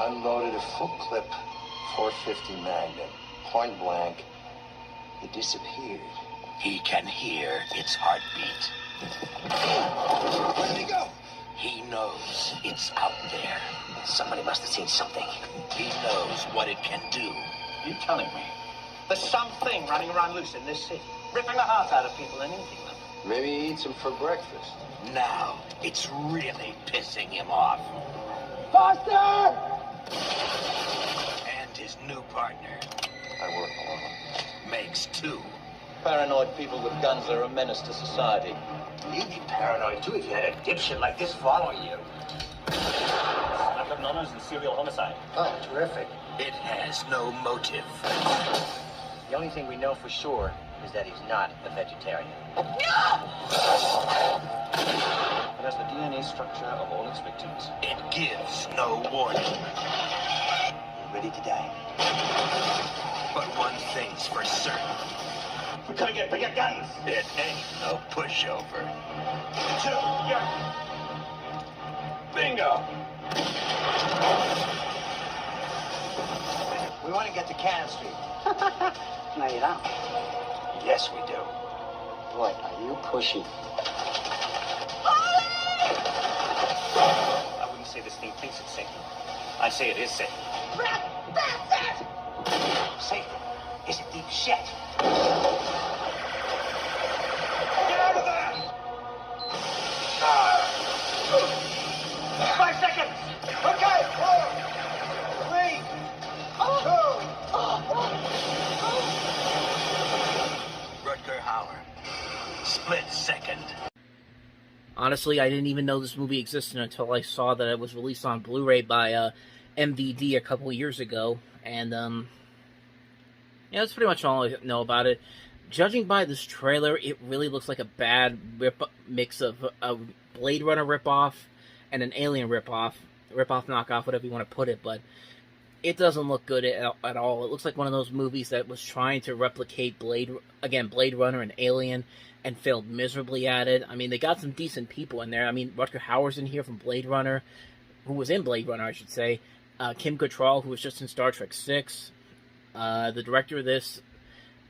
unloaded a full clip, 450 Magnum, point blank. It disappeared. He can hear its heartbeat. Where did he go? He knows it's out there. Somebody must have seen something. He knows what it can do. You're telling me there's something running around loose in this city, ripping the heart out of people and eating them? Maybe he eats them for breakfast. Now, it's really pissing him off. Foster! And his new partner I work alone. makes two. Paranoid people with guns are a menace to society. You'd be paranoid too if you had a dipshit like this following you. I've got honors in serial homicide. Oh, terrific. It has no motive. The only thing we know for sure is that he's not a vegetarian. It has the DNA structure of all its victims. It gives no warning. Ready to die. But one thing's for certain. We gotta get bigger guns. It ain't no pushover. Two, yeah. Bingo. We want to get to Cannon Street. No, you don't. Yes, we do. Boy, are you pushy. I wouldn't say this thing thinks it's safe. I say it is safe. Safe. Is it deep shit? Get out of there! 5 seconds! Okay, 4, 3, 2. Rutger Hauer. Split second. Honestly, I didn't even know this movie existed until I saw that it was released on Blu-ray by MVD a couple of years ago, and yeah, that's pretty much all I know about it. Judging by this trailer, it really looks like a bad mix of a Blade Runner ripoff and an Alien ripoff, knockoff, whatever you want to put it, but it doesn't look good at all. It looks like one of those movies that was trying to replicate Blade Runner and Alien, and failed miserably at it. I mean, they got some decent people in there. I mean, Rutger Hauer's in here from Blade Runner, who was in Blade Runner, I should say. Kim Cattrall, who was just in Star Trek 6. The director of this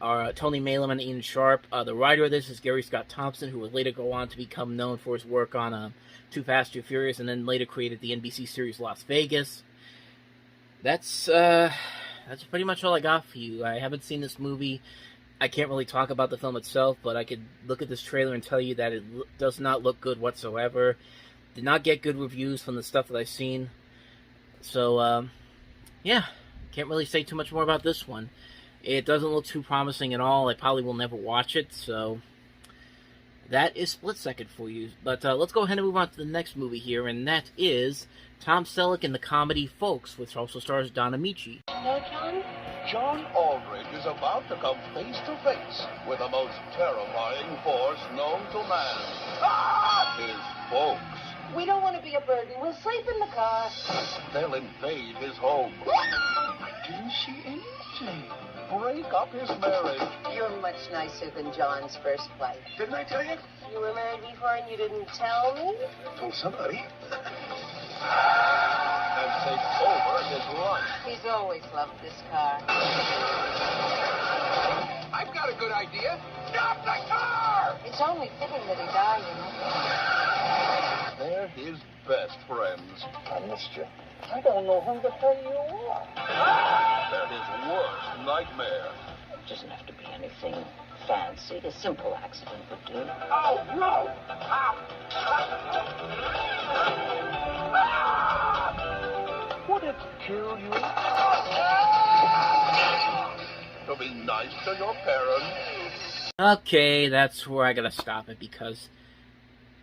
are Tony Maylam and Ian Sharp. The writer of this is Gary Scott Thompson, who would later go on to become known for his work on Too Fast, Too Furious, and then later created the NBC series Las Vegas. That's pretty much all I got for you. I haven't seen this movie. I can't really talk about the film itself, but I could look at this trailer and tell you that it does not look good whatsoever. Did not get good reviews from the stuff that I've seen. So, yeah, can't really say too much more about this one. It doesn't look too promising at all. I probably will never watch it, so that is Split Second for you. But let's go ahead and move on to the next movie here, and that is Tom Selleck in the comedy Folks, which also stars Don Amici. No, John? John Aldridge is about to come face to face with the most terrifying force known to man. His folks. We don't want to be a burden. We'll sleep in the car. They'll invade his home. Didn't she anything? Break up his marriage. You're much nicer than John's first wife. Didn't I tell you? You were married before and you didn't tell me? Told somebody. And take over his life. He's always loved this car. I've got a good idea. Stop the car! It's only fitting that he die, you know. They're his best friends. I missed you. I don't know who the hell you are. They're his worst nightmare. It doesn't have to be anything fancy. A simple accident would do. Oh, no! Would it kill you? To be nice to your parents. Okay, that's where I gotta stop it, because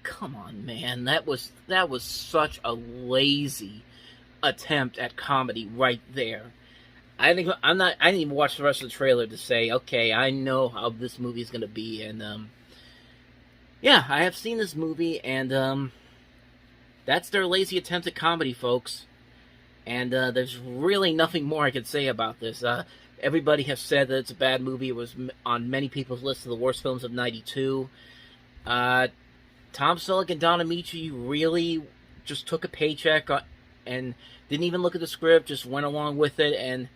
come on, man, that was such a lazy attempt at comedy right there. I didn't even watch the rest of the trailer to say, okay, I know how this movie is gonna be, and yeah, I have seen this movie, and that's their lazy attempt at comedy, folks. And there's really nothing more I could say about this. Everybody has said that it's a bad movie. It was on many people's list of the worst films of '92. Tom Selleck and Don Amici really just took a paycheck and didn't even look at the script, just went along with it, and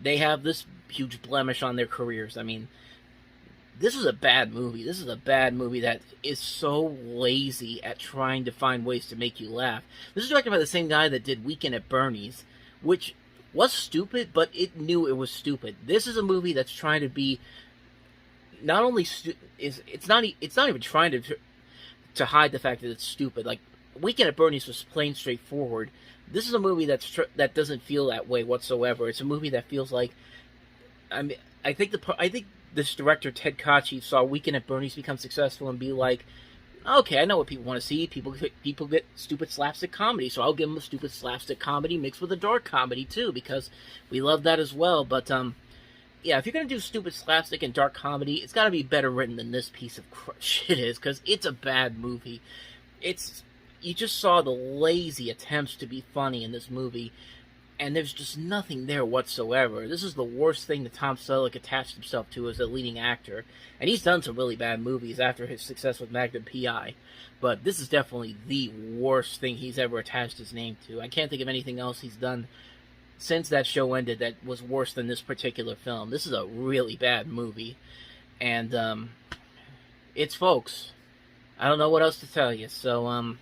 they have this huge blemish on their careers. I mean, this is a bad movie. This is a bad movie that is so lazy at trying to find ways to make you laugh. This is directed by the same guy that did Weekend at Bernie's, which was stupid, but it knew it was stupid. This is a movie that's trying to be not only it's not even trying to hide the fact that it's stupid. Like Weekend at Bernie's was plain straightforward. This is a movie that doesn't feel that way whatsoever. It's a movie that feels like, I think this director, Ted Kachi, saw Weekend at Bernie's become successful and be like, okay, I know what people want to see. People get stupid slapstick comedy, so I'll give them a stupid slapstick comedy mixed with a dark comedy, too, because we love that as well. But, yeah, if you're going to do stupid slapstick and dark comedy, it's got to be better written than this piece of shit is, because it's a bad movie. You just saw the lazy attempts to be funny in this movie, and there's just nothing there whatsoever. This is the worst thing that Tom Selleck attached himself to as a leading actor. And he's done some really bad movies after his success with Magnum P.I. But this is definitely the worst thing he's ever attached his name to. I can't think of anything else he's done since that show ended that was worse than this particular film. This is a really bad movie. And, it's folks. I don't know what else to tell you. So,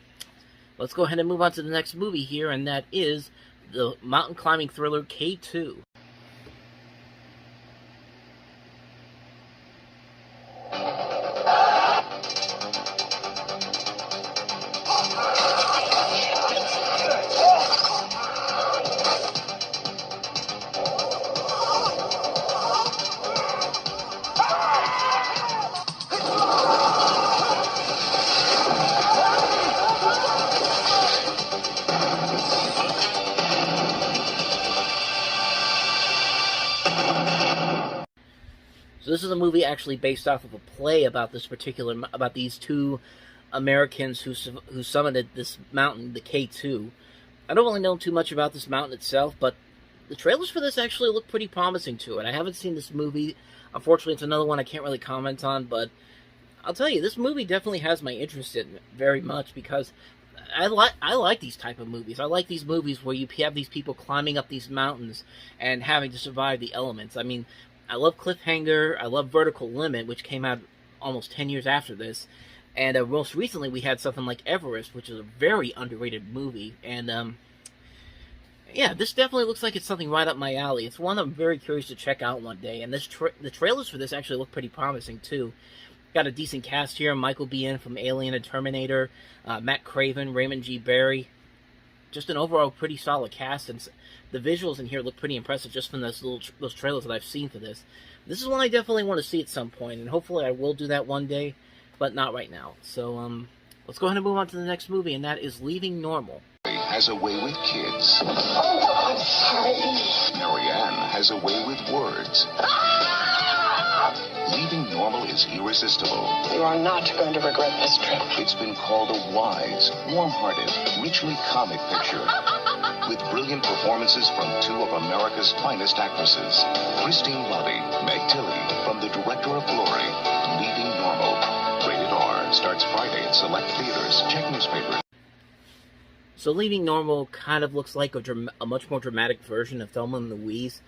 let's go ahead and move on to the next movie here, and that is the mountain climbing thriller K2. So this is a movie actually based off of a play about these two Americans who summited this mountain, the K2. I don't really know too much about this mountain itself, but the trailers for this actually look pretty promising to it. I haven't seen this movie. Unfortunately, it's another one I can't really comment on, but I'll tell you, this movie definitely has my interest in it very much, because I like these type of movies. I like these movies where you have these people climbing up these mountains and having to survive the elements. I mean, I love Cliffhanger, I love Vertical Limit, which came out almost 10 years after this, and most recently we had something like Everest, which is a very underrated movie, and yeah, this definitely looks like it's something right up my alley. It's one I'm very curious to check out one day, and the trailers for this actually look pretty promising too. Got a decent cast here: Michael Biehn from Alien and Terminator, Matt Craven, Raymond G. Barry. Just an overall pretty solid cast, and the visuals in here look pretty impressive just from those trailers that I've seen for this. This is one I definitely want to see at some point, and hopefully I will do that one day, but not right now. So, let's go ahead and move on to the next movie, and that is Leaving Normal. Has a way with kids. Oh, I'm sorry. Marianne has a way with words. Leaving Normal is irresistible. You are not going to regret this trip. It's been called a wise, warm-hearted, richly comic picture. With brilliant performances from two of America's finest actresses. Christine Lottie, Meg Tilly, from the director of Glory, Leaving Normal. Rated R, starts Friday at select theaters. Check newspapers. So Leaving Normal kind of looks like a much more dramatic version of Thelma and Louise.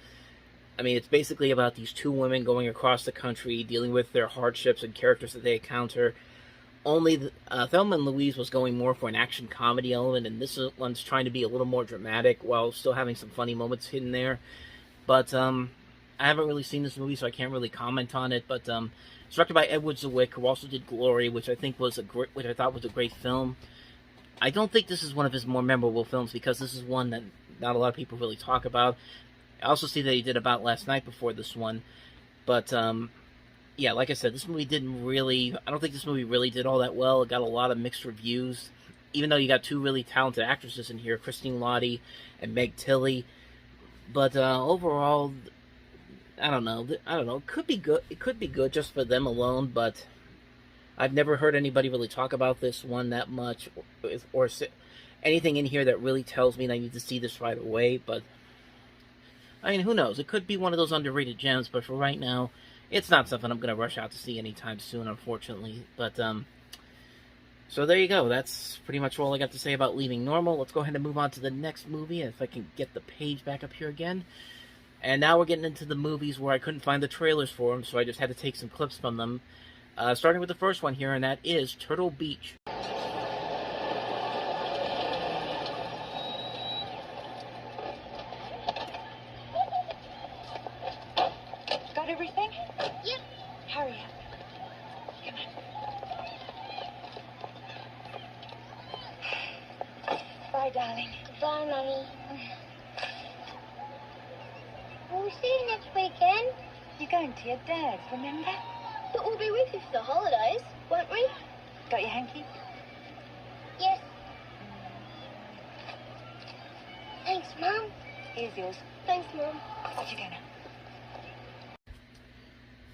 I mean, it's basically about these two women going across the country, dealing with their hardships and characters that they encounter. Only Thelma and Louise was going more for an action comedy element, and this one's trying to be a little more dramatic while still having some funny moments hidden there. But I haven't really seen this movie, so I can't really comment on it. But it's directed by Edward Zwick, who also did Glory, which I thought was a great film. I don't think this is one of his more memorable films, because this is one that not a lot of people really talk about. I also see that he did About Last Night before this one. But, yeah, like I said, this movie I don't think this movie really did all that well. It got a lot of mixed reviews. Even though you got two really talented actresses in here, Christine Lottie and Meg Tilly. But, overall, I don't know. It could be good. It could be good just for them alone, but I've never heard anybody really talk about this one that much, or anything in here that really tells me that I need to see this right away. But I mean, who knows? It could be one of those underrated gems, but for right now, it's not something I'm going to rush out to see anytime soon, unfortunately. But So there you go. That's pretty much all I got to say about Leaving Normal. Let's go ahead and move on to the next movie, if I can get the page back up here again. And now we're getting into the movies where I couldn't find the trailers for them, so I just had to take some clips from them. Starting with the first one here, and that is Turtle Beach. Got everything? Yep. Hurry up. Come on. Bye, darling. Goodbye, Mummy. We'll see you next weekend. You're going to your dad's, remember? But we'll be with you for the holidays, won't we? Got your hanky? Yes. Thanks, Mum. Here's yours. Thanks, Mum. Off you go now.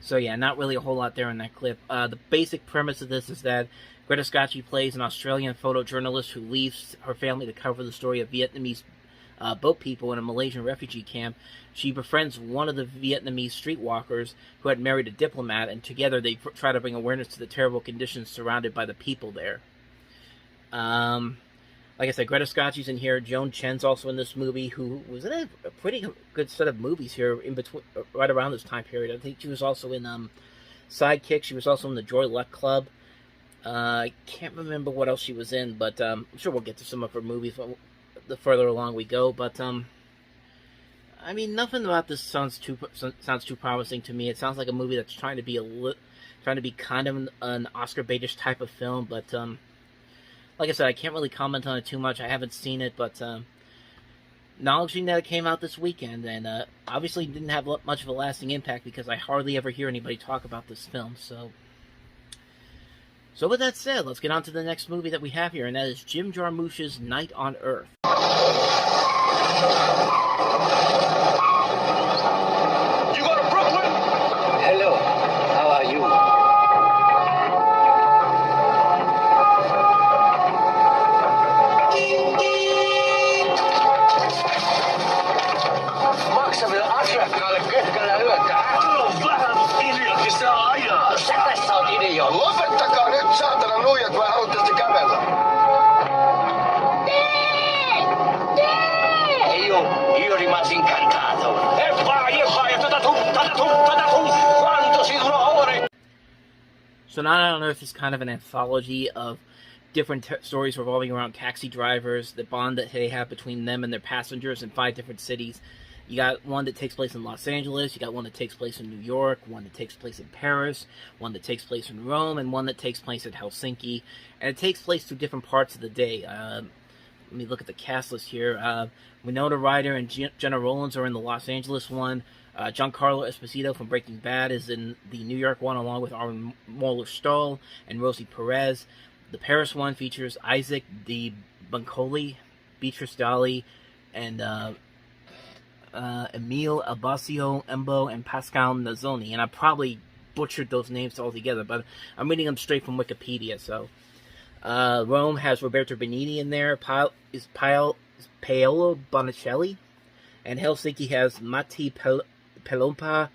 So yeah, not really a whole lot there in that clip. The basic premise of this is that Greta Scacchi plays an Australian photojournalist who leaves her family to cover the story of Vietnamese boat people in a Malaysian refugee camp. She befriends one of the Vietnamese streetwalkers who had married a diplomat, and together they try to bring awareness to the terrible conditions surrounded by the people there. Like I said, Greta Scacchi's in here. Joan Chen's also in this movie, who was in a pretty good set of movies here in between, right around this time period. I think she was also in Sidekick. She was also in the Joy Luck Club. I can't remember what else she was in, but I'm sure we'll get to some of her movies the further along we go. But I mean, nothing about this sounds too promising to me. It sounds like a movie that's trying to be kind of an Oscar baitish type of film, but like I said, I can't really comment on it too much. I haven't seen it, but acknowledging that it came out this weekend, and obviously didn't have much of a lasting impact because I hardly ever hear anybody talk about this film. So with that said, let's get on to the next movie that we have here, and that is Jim Jarmusch's Night on Earth. You go to Brooklyn? Hello, how are you? Maksaville asiakkaalle keskellä yötä. Vähän hiljakin saa ajaa. Sä tässä on idiootti. Lopettakaa nyt, saatana nuijat, vai haluatte sitä kävellä? Io rimasi incantato. E vai, quanto si durò ore. So Night on Earth is kind of an anthology of different stories revolving around taxi drivers, the bond that they have between them and their passengers in 5 different cities. You got one that takes place in Los Angeles, you got one that takes place in New York, one that takes place in Paris, one that takes place in Rome, and one that takes place in Helsinki. And it takes place through different parts of the day. Let me look at the cast list here. Winona Ryder and Jenna Rollins are in the Los Angeles one. Giancarlo Esposito from Breaking Bad is in the New York one, along with Armin Moeller-Stahl and Rosie Perez. The Paris one features Isaac Di Bancoli, Beatrice Daly, and Emile Albasio Embo, and Pascal Nazzoni. And I probably butchered those names altogether, but I'm reading them straight from Wikipedia. So Rome has Roberto Benigni in there, Paolo Bonicelli, and Helsinki has Matti Pelompa,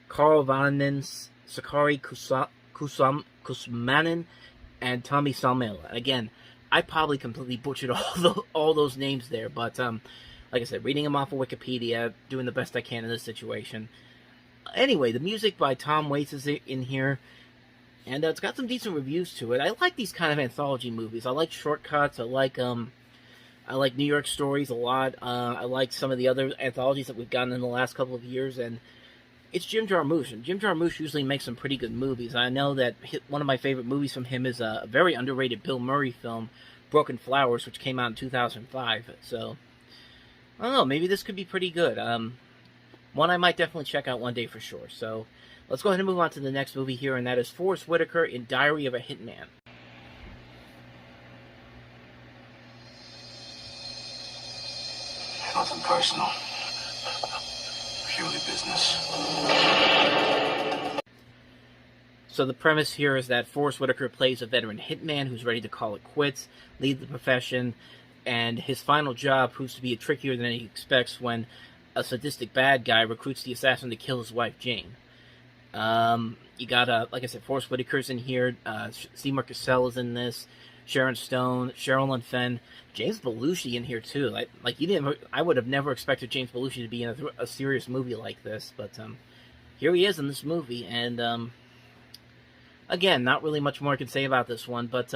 Carl Vaninen, Sakari Kusmanen, and Tommy Salmela. Again, I probably completely butchered all those names there, but like I said, reading them off of Wikipedia, doing the best I can in this situation. Anyway, the music by Tom Waits is in here, and it's got some decent reviews to it. I like these kind of anthology movies. I like Shortcuts. I like New York Stories a lot. I like some of the other anthologies that we've gotten in the last couple of years, and it's Jim Jarmusch. And Jim Jarmusch usually makes some pretty good movies. I know that one of my favorite movies from him is a very underrated Bill Murray film, Broken Flowers, which came out in 2005. So I don't know, maybe this could be pretty good. One I might definitely check out one day for sure. So let's go ahead and move on to the next movie here, and that is Forrest Whitaker in Diary of a Hitman. Nothing personal. Purely business. So the premise here is that Forrest Whitaker plays a veteran hitman who's ready to call it quits, leave the profession, and his final job proves to be trickier than he expects when a sadistic bad guy recruits the assassin to kill his wife, Jane. You got, like I said, Forrest Whitaker's in here, Seymour Cassell is in this, Sharon Stone, Sherilyn Fenn, James Belushi in here too. I would have never expected James Belushi to be in a serious movie like this, but here he is in this movie, and again, not really much more I can say about this one, but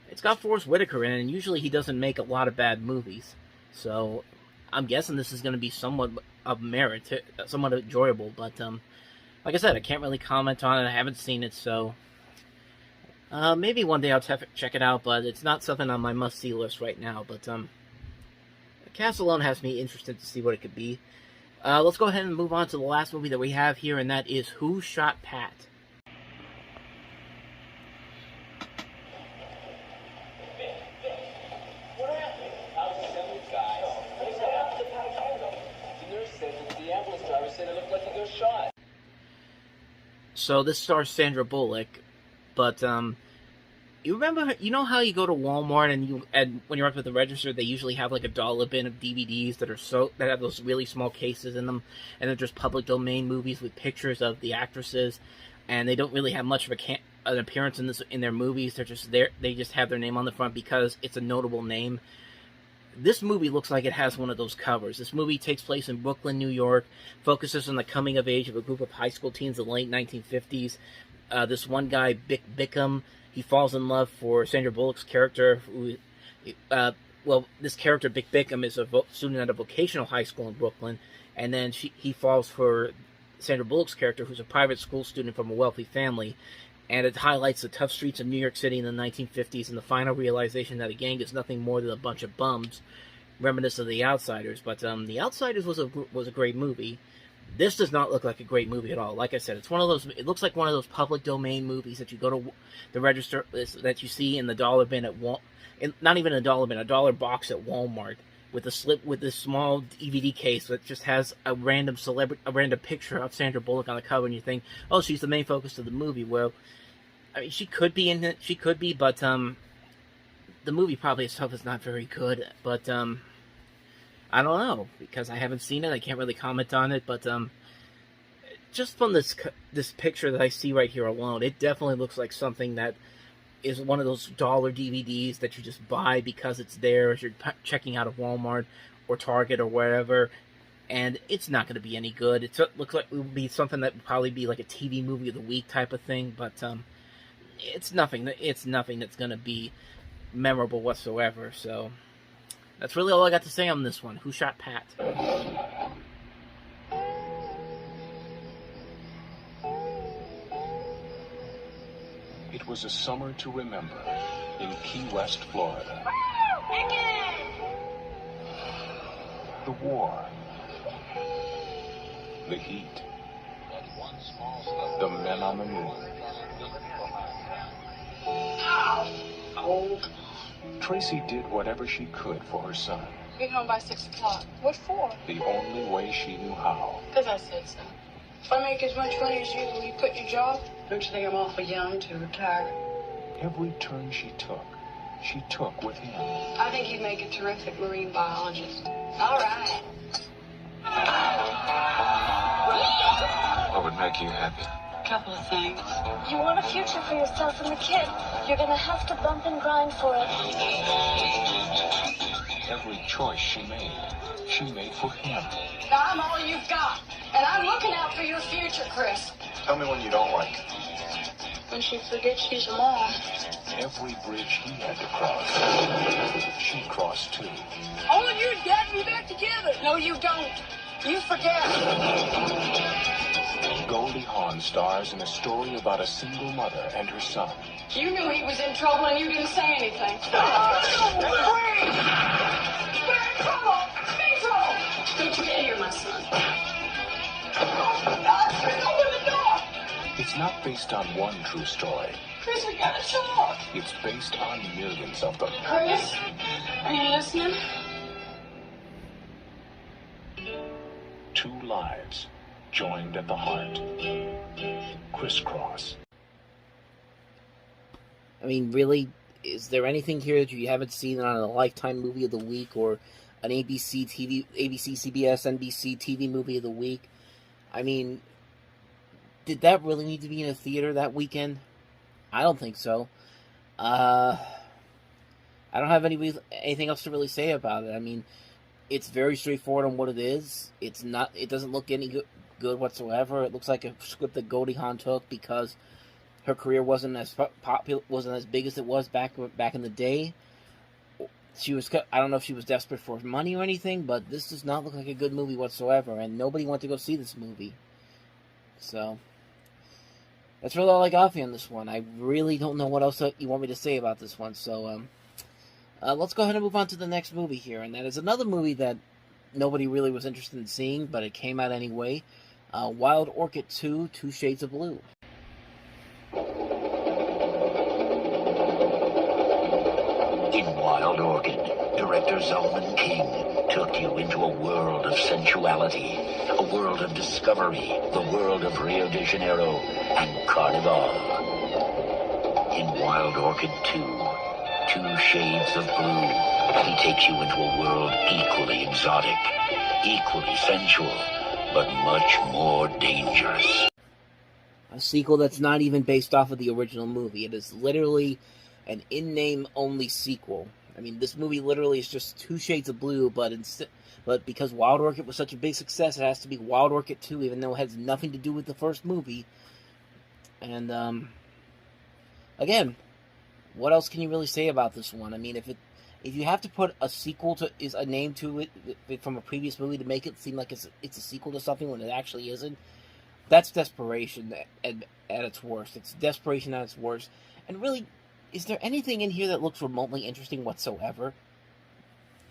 it's got Forrest Whitaker in it, and usually he doesn't make a lot of bad movies, so I'm guessing this is going to be somewhat of merit, somewhat enjoyable, but like I said, I can't really comment on it. I haven't seen it, so maybe one day I'll check it out, but it's not something on my must-see list right now. But the cast alone has me interested to see what it could be. Let's go ahead and move on to the last movie that we have here, and that is Who Shot Pat? So this stars Sandra Bullock, but you know how you go to Walmart and when you're up at the register, they usually have like a dollar bin of DVDs that have those really small cases in them, and they're just public domain movies with pictures of the actresses, and they don't really have much of an appearance in their movies. They're just there. They just have their name on the front because it's a notable name. This movie looks like it has one of those covers. This movie takes place in Brooklyn, New York, focuses on the coming of age of a group of high school teens in the late 1950s. This one guy, Bick Bickham, he falls in love for Sandra Bullock's character. This character, Bick Bickham, is a student at a vocational high school in Brooklyn, and then he falls for Sandra Bullock's character, who's a private school student from a wealthy family. And it highlights the tough streets of New York City in the 1950s and the final realization that a gang is nothing more than a bunch of bums, reminiscent of The Outsiders. But The Outsiders was a great movie. This does not look like a great movie at all. Like I said, it's one of those. It looks like one of those public domain movies that you go to the register that you see in the dollar bin at not even a dollar bin, a dollar box at Walmart with this small DVD case that just has a random picture of Sandra Bullock on the cover, and you think, oh, she's the main focus of the movie. Well, I mean, she could be in it. She could be, but the movie probably itself is not very good. But I don't know because I haven't seen it. I can't really comment on it. But just from this picture that I see right here alone, it definitely looks like something that is one of those dollar DVDs that you just buy because it's there as you're checking out of Walmart or Target or wherever. And it's not going to be any good. It looks like it would be something that would probably be like a TV movie of the week type of thing. But it's nothing that's going to be memorable whatsoever. So that's really all I got to say on this one. Who Shot Pat? It was a summer to remember in Key West, Florida. The war, the heat, the men on the move. Tracy did whatever she could for her son. Get home by 6 o'clock. What for? The only way she knew how. Because I said so. If I make as much money as you, will you quit your job? Don't you think I'm awfully young to retire? Every turn she took with him. I think you'd make a terrific marine biologist. All right. What would make you happy? A couple of things. You want a future for yourself and the kid. You're gonna have to bump and grind for it. Every choice she made for him. Now I'm all you've got, and I'm looking out for your future, Chris. Tell me when you don't like her. When she forgets she's a mom. Every bridge he had to cross, she crossed too. All of you and Dad and me back together. No, you don't. You forget. Goldie Hawn stars in a story about a single mother and her son. You knew he was in trouble and you didn't say anything. Don't you get here, my son. Open the door! It's not based on one true story. Chris, we gotta talk. It's based on millions of them. Chris, are you listening? Two lives joined at the heart. Crisscross. I mean, really, is there anything here that you haven't seen on a Lifetime movie of the week or an ABC, CBS, NBC TV movie of the week? I mean, did that really need to be in a theater that weekend? I don't think so. I don't have anything else to really say about it. I mean, it's very straightforward on what it is. It doesn't look any good whatsoever. It looks like a script that Goldie Hawn took because her career wasn't as popular, wasn't as big as it was back in the day. I don't know if she was desperate for money or anything, but this does not look like a good movie whatsoever, and nobody went to go see this movie. So, that's really all I got for you on this one. I really don't know what else you want me to say about this one, so, let's go ahead and move on to the next movie here, and that is another movie that nobody really was interested in seeing, but it came out anyway. Wild Orchid 2, Two Shades of Blue. In Wild Orchid, director Zalman King took you into a world of sensuality, a world of discovery, the world of Rio de Janeiro and Carnival. In Wild Orchid 2, Two Shades of Blue, he takes you into a world equally exotic, equally sensual, but much more dangerous. A sequel that's not even based off of the original movie. It is literally an in-name only sequel. I mean, this movie literally is just Two Shades of Blue, but because Wild Orchid was such a big success, it has to be Wild Orchid 2, even though it has nothing to do with the first movie. And, again, what else can you really say about this one? I mean, if you have to put a sequel a name to it from a previous movie to make it seem like it's a sequel to something when it actually isn't, that's desperation at its worst. It's desperation at its worst. And really, is there anything in here that looks remotely interesting whatsoever?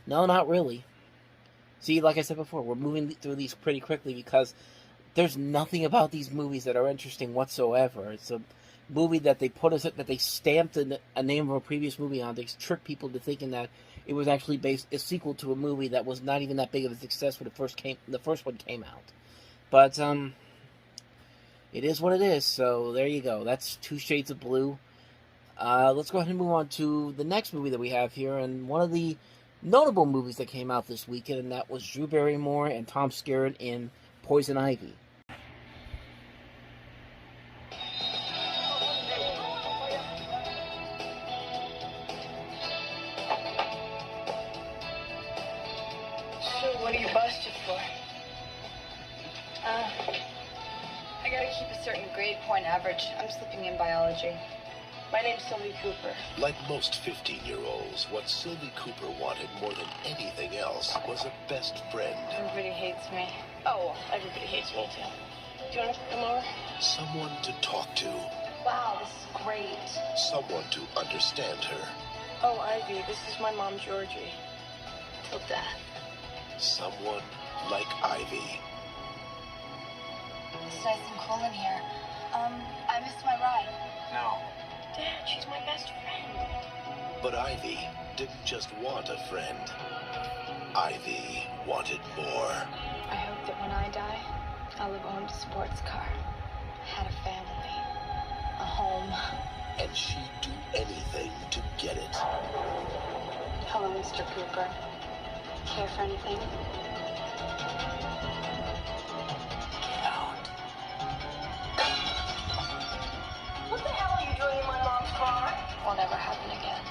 No, not really. See, like I said before, we're moving through these pretty quickly because there's nothing about these movies that are interesting whatsoever. It's a movie that they stamped a name of a previous movie on. They tricked people into thinking that it was actually based a sequel to a movie that was not even that big of a success when the first one came out. But it is what it is. So there you go. That's Two Shades of Blue. Let's go ahead and move on to the next movie that we have here, and one of the notable movies that came out this weekend, and that was Drew Barrymore and Tom Skerritt in Poison Ivy. So, what are you busted for? I gotta keep a certain grade point average. I'm slipping in biology. My name's Sylvie Cooper. Like most 15-year-olds, what Sylvie Cooper wanted more than anything else was a best friend. Everybody hates me. Oh, everybody hates me too. Do you want to come over? Someone to talk to. Wow, this is great. Someone to understand her. Oh, Ivy, this is my mom, Georgie. Till death. Someone like Ivy. It's nice and cool in here. I missed my ride. No. Dad, she's my best friend. But Ivy didn't just want a friend. Ivy wanted more. I hope that when I die, I'll have owned a sports car, had a family, a home. And she'd do anything to get it. Hello, Mr. Cooper. Care for anything? What the hell are you doing in my mom's car? Will never happen again.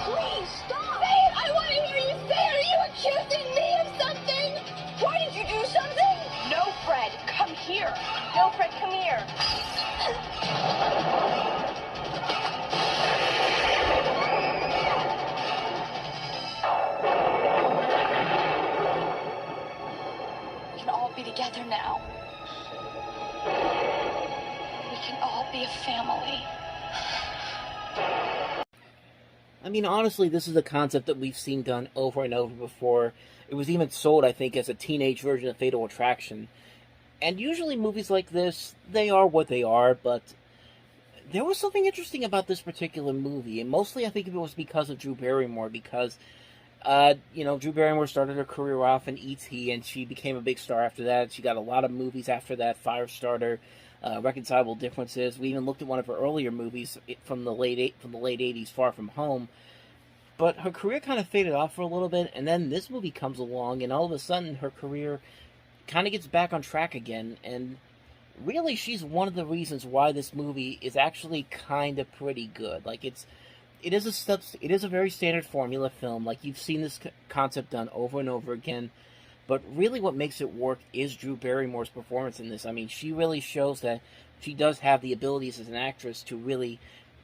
Please stop! Say it! I want to hear you say it! Are you accusing me of something? Why did you do something? No, Fred, come here. No, Fred, come here. We can all be together now. We can all be a family. I mean, honestly, this is a concept that we've seen done over and over before. It was even sold, I think, as a teenage version of Fatal Attraction. And usually movies like this, they are what they are, but there was something interesting about this particular movie, and mostly I think it was because of Drew Barrymore, because, Drew Barrymore started her career off in E.T., and she became a big star after that. She got a lot of movies after that, Firestarter, Reconcilable Differences. We even looked at one of her earlier movies from the late 80s, Far From Home. But her career kind of faded off for a little bit, and then this movie comes along, and all of a sudden her career kind of gets back on track again, and really she's one of the reasons why this movie is actually kind of pretty good. Like, it is a very standard formula film. Like, you've seen this concept done over and over again. But really what makes it work is Drew Barrymore's performance in this. I mean, she really shows that she does have the abilities as an actress to really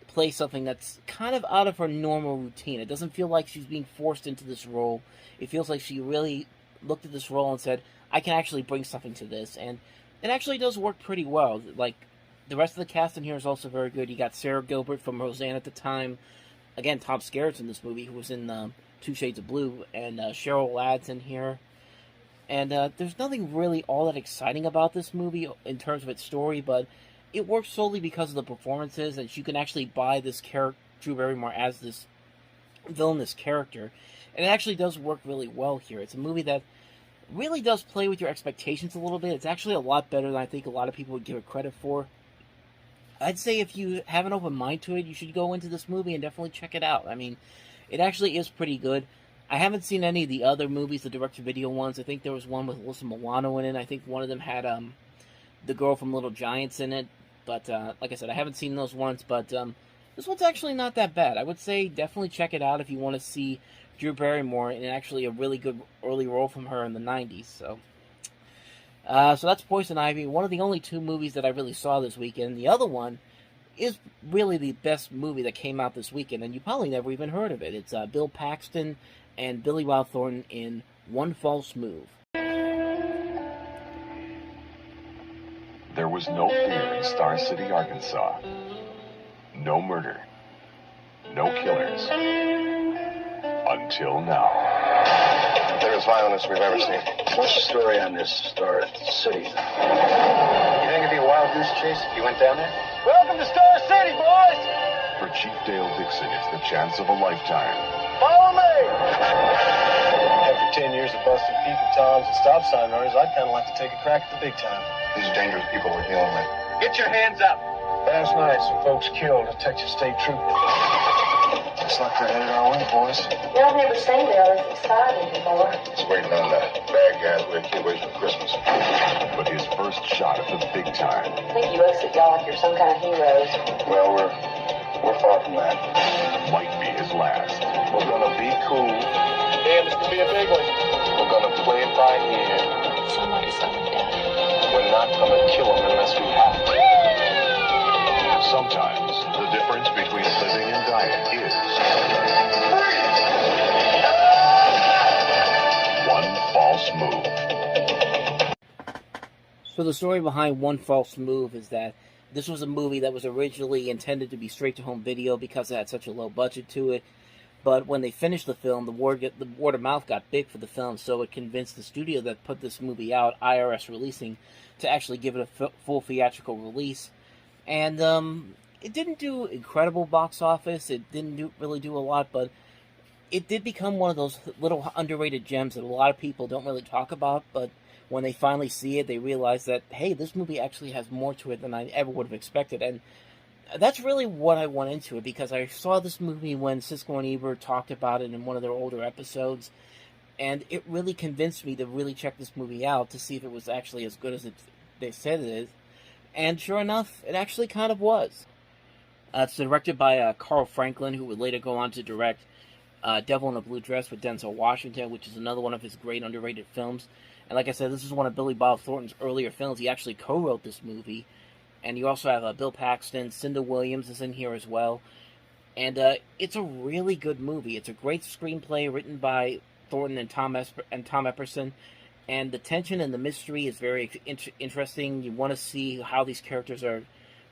play something that's kind of out of her normal routine. It doesn't feel like she's being forced into this role. It feels like she really looked at this role and said, I can actually bring something to this. And it actually does work pretty well. Like, the rest of the cast in here is also very good. You got Sarah Gilbert from Roseanne at the time. Again, Tom Skerritt's in this movie, who was in 2 Shades of Blue. And Cheryl Ladd's in here. And there's nothing really all that exciting about this movie in terms of its story, but it works solely because of the performances, and you can actually buy this character, Drew Barrymore, as this villainous character. And it actually does work really well here. It's a movie that really does play with your expectations a little bit. It's actually a lot better than I think a lot of people would give it credit for. I'd say if you have an open mind to it, you should go into this movie and definitely check it out. I mean, it actually is pretty good. I haven't seen any of the other movies, the direct-to-video ones. I think there was one with Alyssa Milano in it. I think one of them had the girl from Little Giants in it. But, like I said, I haven't seen those ones. But this one's actually not that bad. I would say definitely check it out if you want to see Drew Barrymore in actually a really good early role from her in the 90s. So that's Poison Ivy, one of the only 2 movies that I really saw this weekend. The other one is really the best movie that came out this weekend, and you probably never even heard of it. It's Bill Paxton and Billy Bob Thornton in One False Move. There was no fear in Star City, Arkansas. No murder. No killers. Until now. Biggest violence we've ever seen. What's the story on this Star City thing? You think it'd be a wild goose chase if you went down there? Welcome to Star City, boys! For Chief Dale Dixon, it's the chance of a lifetime. Follow me! After 10 years of busting people, toms, and stop sign runners, I'd kind of like to take a crack at the big time. These are dangerous people we're dealing with. Get your hands up! Last night, some folks killed a Texas State Trooper. Looks like they're headed our way, boys. Y'all never seen Bill this excited before. Just waiting on the bad guys we had giveaways for Christmas. But his first shot at the big time. I think he looks at y'all like you're some kind of heroes. Well, we're far from that. Might be his last. We're gonna be cool. Damn, this could be a big one. We're gonna play it by ear. Somebody's coming down. We're not gonna kill him unless we have to. Sometimes the difference between living and dying is one false move. So the story behind One False Move is that this was a movie that was originally intended to be straight-to-home video because it had such a low budget to it. But when they finished the film, the word of mouth got big for the film, so it convinced the studio that put this movie out, IRS Releasing, to actually give it a full theatrical release. And it didn't do incredible box office. It didn't really do a lot, but it did become one of those little underrated gems that a lot of people don't really talk about. But when they finally see it, they realize that, hey, this movie actually has more to it than I ever would have expected. And that's really what I went into it, because I saw this movie when Siskel and Ebert talked about it in one of their older episodes. And it really convinced me to really check this movie out to see if it was actually as good as they said it is. And sure enough, it actually kind of was. It's directed by Carl Franklin, who would later go on to direct Devil in a Blue Dress with Denzel Washington, which is another one of his great underrated films. And like I said, this is one of Billy Bob Thornton's earlier films. He actually co-wrote this movie. And you also have Bill Paxton, Cinda Williams is in here as well. And it's a really good movie. It's a great screenplay written by Thornton and Tom Epperson. And the tension and the mystery is very interesting. You want to see how these characters are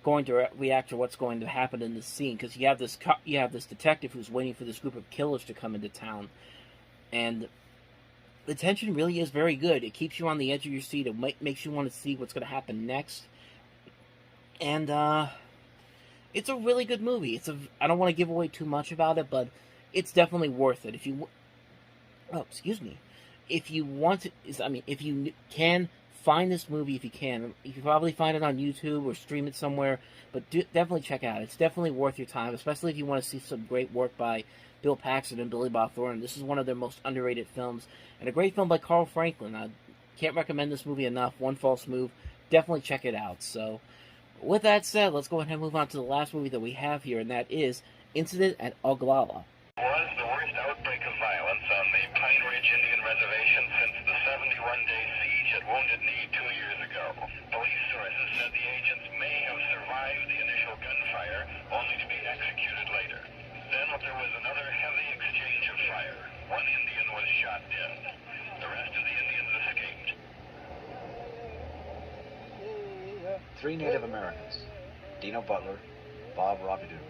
going to react to what's going to happen in this scene, because you have this detective who's waiting for this group of killers to come into town, and the tension really is very good. It keeps you on the edge of your seat. It makes you want to see what's going to happen next, and it's a really good movie. I don't want to give away too much about it, but it's definitely worth it. If you want to, if you can find this movie, if you can probably find it on YouTube or stream it somewhere, but definitely check it out. It's definitely worth your time, especially if you want to see some great work by Bill Paxton and Billy Bob Thornton. This is one of their most underrated films, and a great film by Carl Franklin. I can't recommend this movie enough. One False Move. Definitely check it out. So, with that said, let's go ahead and move on to the last movie that we have here, and that is Incident at Oglala. Was the worst outbreak of violence on the Pine Ridge Indian Reservation since the 71-day siege at Wounded Knee 2 years ago. Police sources said the agents may have survived the initial gunfire, only to be executed later. Then there was another heavy exchange of fire. One Indian was shot dead. The rest of the Indians escaped. 3 Native Americans, Dino Butler, Bob Robidoux,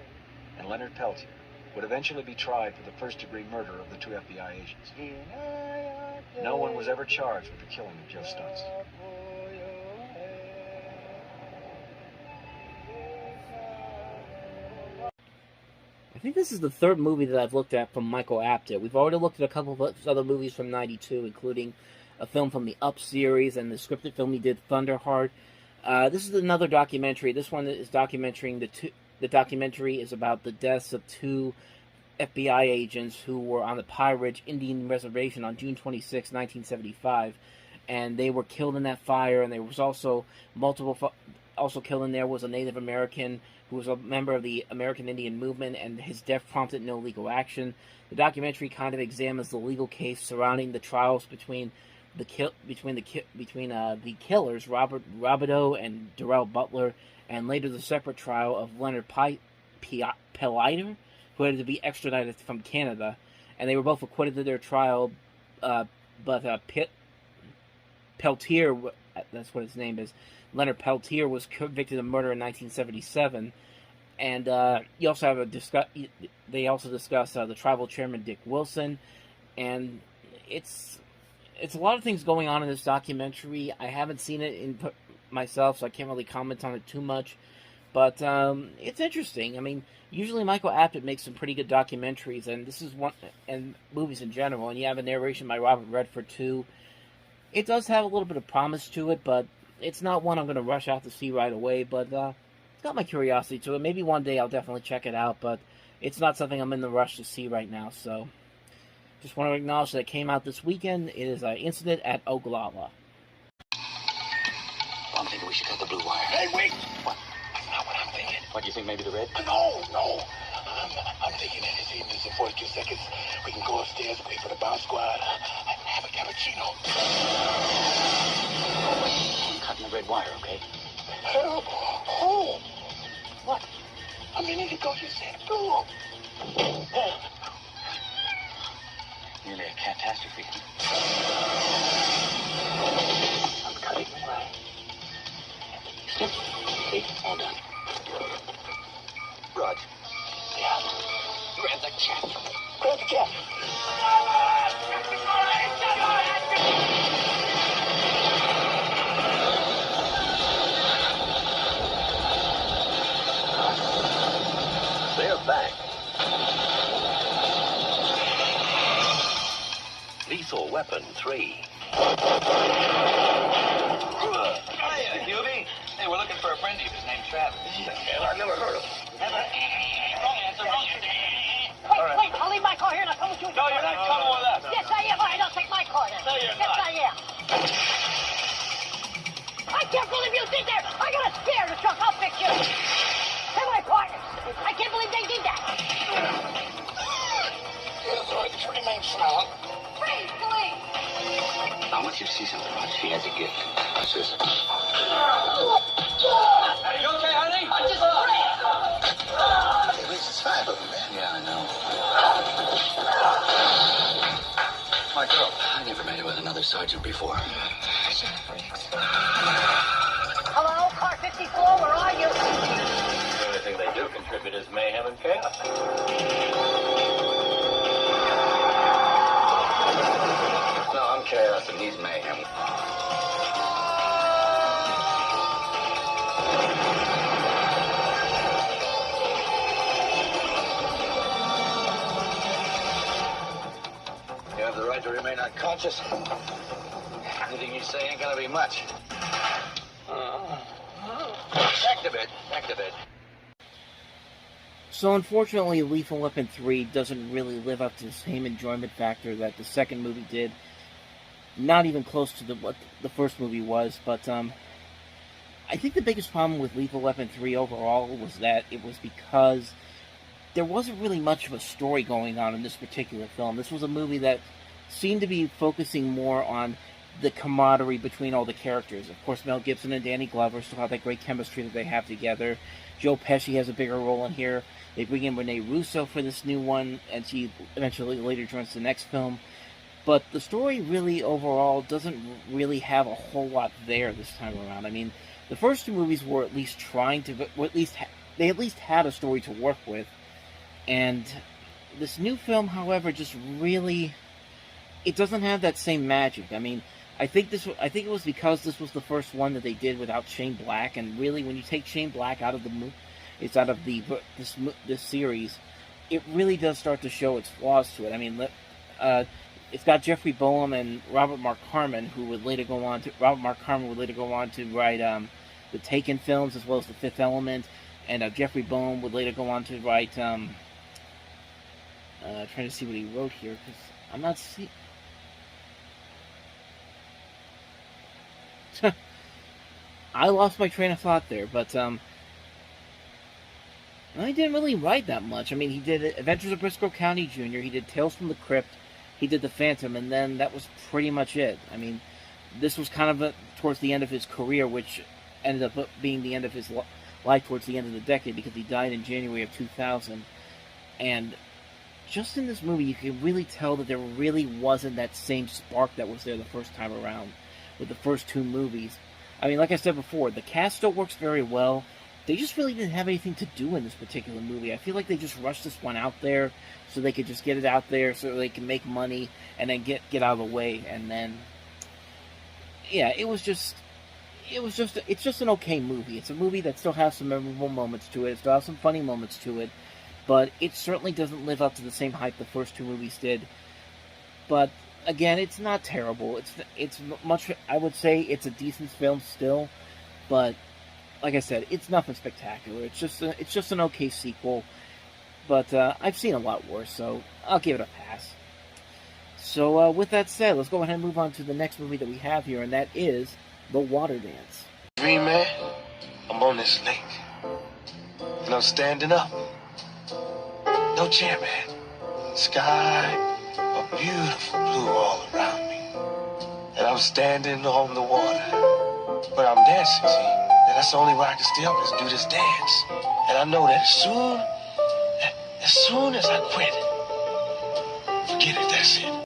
and Leonard Peltier, would eventually be tried for the first-degree murder of the 2 FBI agents. No one was ever charged with the killing of Joe Stunts. I think this is the third movie that I've looked at from Michael Apted. We've already looked at a couple of other movies from '92, including a film from the Up series and the scripted film he did, Thunderheart. This is another documentary. This one is documenting the documentary is about the deaths of 2 FBI agents who were on the Pine Ridge Indian Reservation on June 26, 1975, and they were killed in that fire. And there was also also killed in there was a Native American who was a member of the American Indian Movement, and his death prompted no legal action. The documentary kind of examines the legal case surrounding the trials between the killers, Robert Robideau and Darrell Butler, and later the separate trial of Leonard Peltier, who had to be extradited from Canada, and they were both acquitted of their trial, but Peltier, that's what his name is, Leonard Peltier, was convicted of murder in 1977, and you also have they also discuss the tribal chairman Dick Wilson, and it's a lot of things going on in this documentary. I haven't seen it myself, so I can't really comment on it too much, but it's interesting. I mean, usually Michael Apted makes some pretty good documentaries, and this is one, and movies in general, and you have a narration by Robert Redford too. It does have a little bit of promise to it, but it's not one I'm going to rush out to see right away, but it's got my curiosity to it. Maybe one day I'll definitely check it out, but it's not something I'm in the rush to see right now, so just want to acknowledge that it came out this weekend. It is an Incident at Oglala. I'm thinking we should cut the blue wire. Hey, wait! What? That's not what I'm thinking. What, do you think maybe the red? No. I'm thinking in this evening, in 42 seconds, we can go upstairs, wait for the bomb squad, have a cappuccino. I'm cutting the red wire, okay? Help! Oh! What? A minute ago you said blue. Nearly a catastrophe. I'm cutting the wire. Step. See? All done. Rod. Yeah. Grab the cat. Grab the cat. They're back. Lethal Weapon 3. Hiya, Hubie. Hey, we're looking for a friend of yours named Travis. Hell, I've never heard of him. Wrong answer. Wait, I'll leave my car here and I'll come with you. No, you're not coming with us. Yes, I am. All right, I'll take my car then. No, you're yes, not. I am. I can't believe you did that. I got a scare in the truck. I'll fix you. They're my partners. I can't believe they did that. Yes, all right, free man smile. Freeze, police. I want you to see something, Rod. She has a gift. Watch this. Are you okay, honey? I just ran. At least it's 5 of them, man. Yeah, I know. My girl. I never made it with another sergeant before. Hello, car 54, where are you? The only thing they do contribute is mayhem and chaos. No, I'm chaos and he's mayhem. You have the right to remain unconscious. Anything you say ain't gonna be much. Back to bed. Back to bed. So unfortunately, Lethal Weapon 3 doesn't really live up to the same enjoyment factor that the second movie did. Not even close to what the first movie was, but I think the biggest problem with Lethal Weapon 3 overall was that it was because there wasn't really much of a story going on in this particular film. This was a movie that seemed to be focusing more on the camaraderie between all the characters. Of course, Mel Gibson and Danny Glover still have that great chemistry that they have together. Joe Pesci has a bigger role in here. They bring in Rene Russo for this new one, and she eventually later joins the next film. But the story really overall doesn't really have a whole lot there this time around. I mean, the first two movies were at least trying to, they at least had a story to work with. And this new film, however, just really, it doesn't have that same magic. I mean, I think it was because this was the first one that they did without Shane Black, and really, when you take Shane Black out of this series, it really does start to show its flaws to it. I mean, it's got Jeffrey Boehm and Robert Mark Harmon, who would later go on to write the Taken films as well as The Fifth Element, and Jeffrey Boehm would later go on to write. Trying to see what he wrote here because I'm not seeing. I lost my train of thought there, but I didn't really write that much. I mean, he did Adventures of Briscoe County Jr., he did Tales from the Crypt, he did The Phantom, and then that was pretty much it. I mean, this was kind of towards the end of his career, which ended up being the end of his life towards the end of the decade, because he died in January of 2000. And just in this movie, you can really tell that there really wasn't that same spark that was there the first time around with the first two movies. I mean, like I said before, the cast still works very well. They just really didn't have anything to do in this particular movie. I feel like they just rushed this one out there so they could just get it out there so they can make money and then get out of the way. And then, yeah, it's just an okay movie. It's a movie that still has some memorable moments to it. It still has some funny moments to it. But it certainly doesn't live up to the same hype the first two movies did. But again, it's not terrible. It's much. I would say it's a decent film still, but like I said, it's nothing spectacular. It's just an okay sequel. But I've seen a lot worse, so I'll give it a pass. So with that said, let's go ahead and move on to the next movie that we have here, and that is The Water Dance. Dream man, I'm on this lake, and I'm standing up. No chair, man. Sky, a beautiful blue all around me. And I'm standing on the water. But I'm dancing, see? And that's the only way I can stay up is do this dance. And I know that as soon as I quit, forget it, that's it.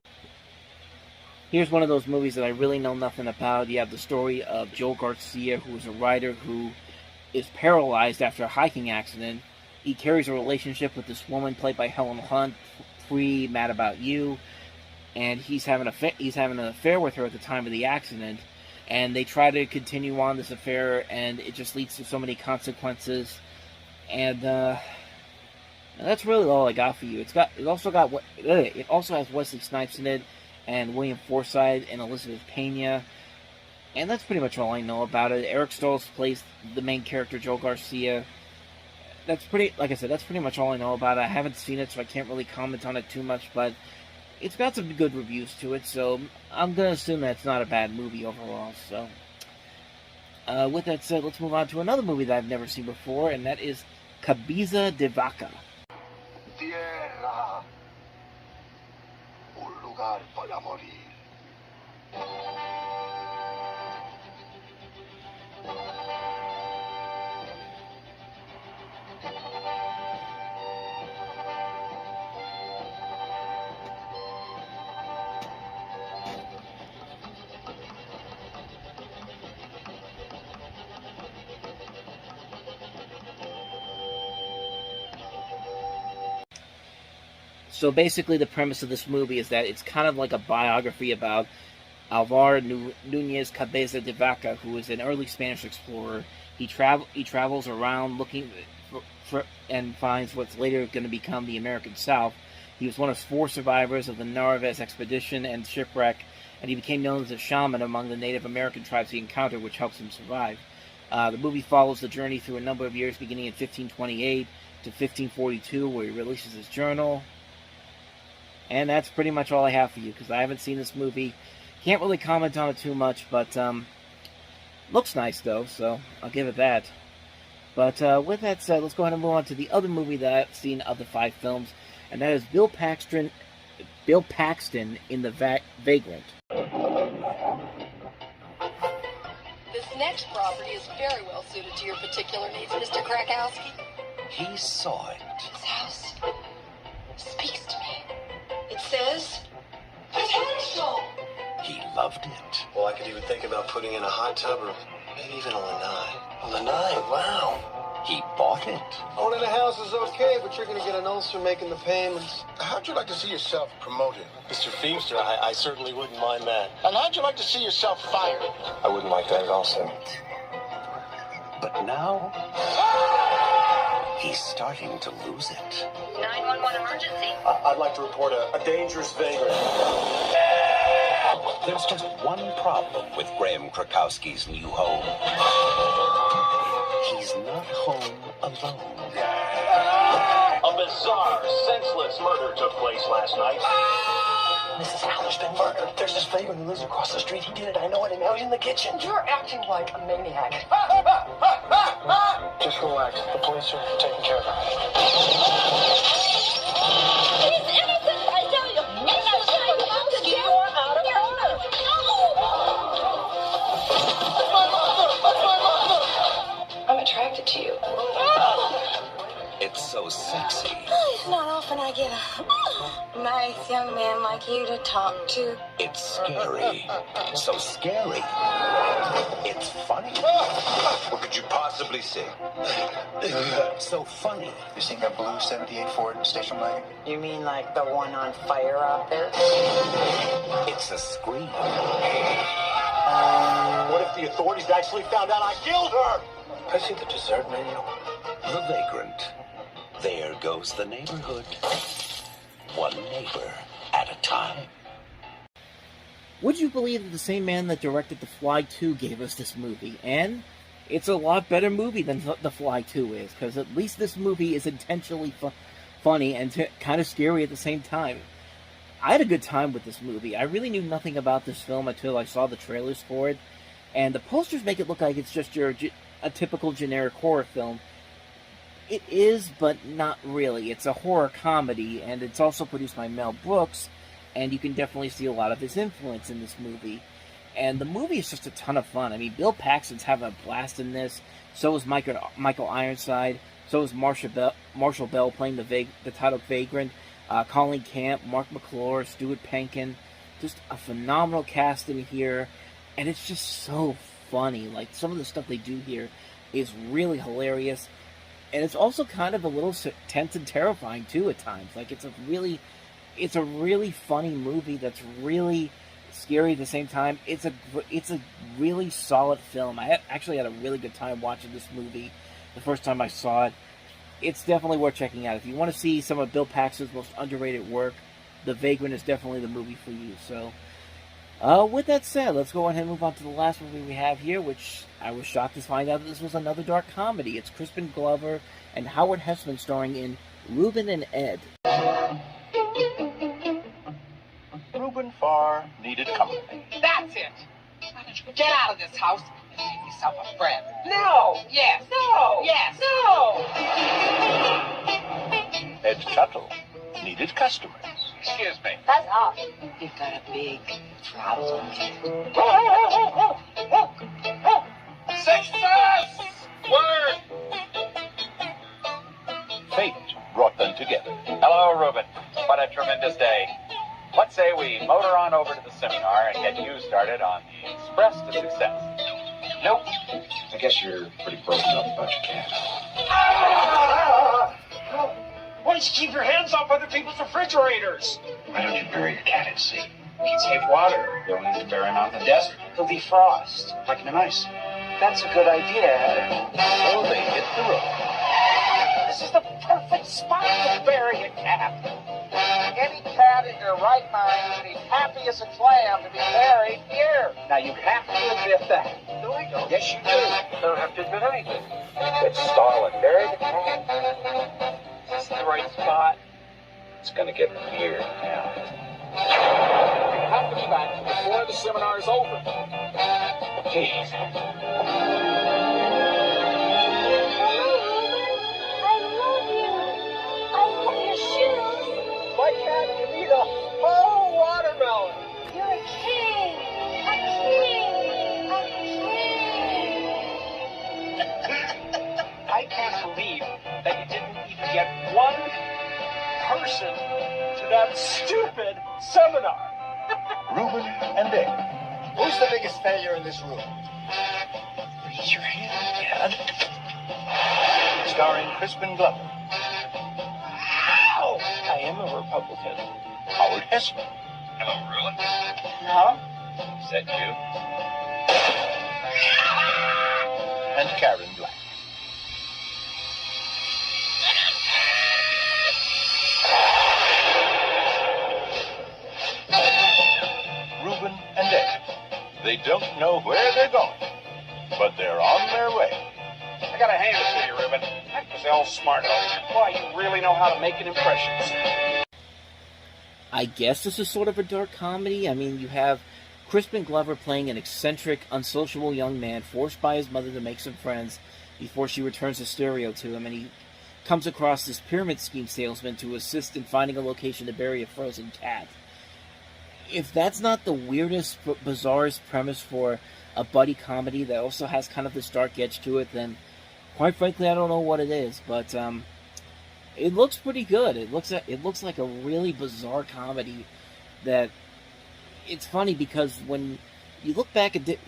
Here's one of those movies that I really know nothing about. You have the story of Joe Garcia, who is a writer who is paralyzed after a hiking accident. He carries a relationship with this woman played by Helen Hunt, Free, Mad About You, and he's having an affair with her at the time of the accident, and they try to continue on this affair, and it just leads to so many consequences, and that's really all I got for you. It also has Wesley Snipes in it, and William Forsythe and Elizabeth Pena, and that's pretty much all I know about it. Eric Stoltz plays the main character, Joe Garcia. That's pretty much all I know about it. I haven't seen it, so I can't really comment on it too much, but it's got some good reviews to it, so I'm going to assume that it's not a bad movie overall. So, with that said, let's move on to another movie that I've never seen before, and that is Cabeza de Vaca. Tierra, un lugar para morir. So basically the premise of this movie is that it's kind of like a biography about Alvar Núñez Cabeza de Vaca, who is an early Spanish explorer. He travels around looking for and finds what's later going to become the American South. He was one of 4 survivors of the Narvaez expedition and shipwreck, and he became known as a shaman among the Native American tribes he encountered, which helps him survive. The movie follows the journey through a number of years, beginning in 1528 to 1542, where he releases his journal. And that's pretty much all I have for you, because I haven't seen this movie. Can't really comment on it too much, but looks nice though, so I'll give it that. But with that said, let's go ahead and move on to the other movie that I've seen of the 5 films, and that is Bill Paxton in The Vagrant. This next property is very well suited to your particular needs, Mr. Krakowski. He saw it. This house speaks to me. It says potential. He loved it. Well, I could even think about putting in a hot tub or maybe even a lanai. A lanai, wow. He bought it. Owning a house is okay, but you're going to get an ulcer making the payments. How'd you like to see yourself promoted? Mr. Feemster, I certainly wouldn't mind that. And how'd you like to see yourself fired? I wouldn't like that at all, sir. But now, he's starting to lose it. 911 emergency. I'd like to report a dangerous vagrant. There's just one problem with Graham Krakowski's new home. He's not home alone. A bizarre, senseless murder took place last night. Mrs. Haller's been murdered. There's this vagrant who lives across the street. He did it. I know it. And now he's in the kitchen. You're acting like a maniac. Just relax. The police are taking care of her. He's innocent, I tell you. Innocent. You are out of order. I'm attracted to you. It's so sexy. It's not often I get a nice young man like you to talk to. It's scary. So scary. It's funny. What could you possibly say? So funny. You seen that blue 78 Ford station wagon? You mean like the one on fire out there? It's a scream. What if the authorities actually found out I killed her? I see the dessert menu. The Vagrant. There goes the neighborhood. One neighbor at a time. Would you believe that the same man that directed The Fly 2 gave us this movie? And it's a lot better movie than The Fly 2 is, because at least this movie is intentionally funny and kind of scary at the same time. I had a good time with this movie. I really knew nothing about this film until I saw the trailers for it, and the posters make it look like it's just a typical generic horror film. It is, but not really. It's a horror comedy, and it's also produced by Mel Brooks, and you can definitely see a lot of his influence in this movie. And the movie is just a ton of fun. I mean, Bill Paxton's having a blast in this. So is Michael Ironside. So is Marshall Bell playing the title Vagrant. Colleen Camp, Mark McClure, Stuart Penkin. Just a phenomenal cast in here. And it's just so funny. Like, some of the stuff they do here is really hilarious. And it's also kind of a little tense and terrifying, too, at times. Like, it's a really funny movie that's really scary at the same time. It's a really solid film. I actually had a really good time watching this movie the first time I saw it. It's definitely worth checking out. If you want to see some of Bill Paxton's most underrated work, The Vagrant is definitely the movie for you. So, with that said, let's go ahead and move on to the last movie we have here, which I was shocked to find out that this was another dark comedy. It's Crispin Glover and Howard Hessman starring in Reuben and Ed. Reuben Farr needed company. That's it. Why don't you get out of this house and make yourself a friend? No. Yes. No. Yes. No. Ed Tuttle needed customers. Excuse me. That's off. You've got a big problem. Success! Word! Fate brought them together. Hello, Reuben. What a tremendous day. Let's say we motor on over to the seminar and get you started on the Express to Success. Nope. I guess you're pretty broken up about your cat. Why don't you keep your hands off other people's refrigerators? Why don't you bury your cat at sea? We can save water. You don't need to bury him out in the desert. He'll defrost. Like in an ice. That's a good idea. So they hit the road. This is the perfect spot to bury a cat. Any cat in their right mind would be happy as a clam to be buried here. Now you have to admit that. No, I don't. Yes, you do. I don't have to admit anything. Let's stall and bury the cat. Is this the right spot? It's gonna get weird now. You have to be back before the seminar is over. Jeez. listen to that stupid seminar. Reuben and Dave. Who's the biggest failure in this room? Raise your hand, Dad. Starring Crispin Glover. Ow! I am a Republican. Howard Hessman. Hello, Ruin. Huh? Is that you? And Karen Black. Reuben and Dave. They don't know where they're going, but they're on their way. I gotta hand it to you, Reuben. That gazelle's smart. Boy, you really know how to make an impression. I guess this is sort of a dark comedy. I mean, you have Crispin Glover playing an eccentric, unsociable young man forced by his mother to make some friends before she returns the stereo to him, and he comes across this pyramid scheme salesman to assist in finding a location to bury a frozen cat. If that's not the weirdest, bizarrest premise for a buddy comedy that also has kind of this dark edge to it, then quite frankly, I don't know what it is. But it looks pretty good. It looks like a really bizarre comedy that it's funny because when you look back at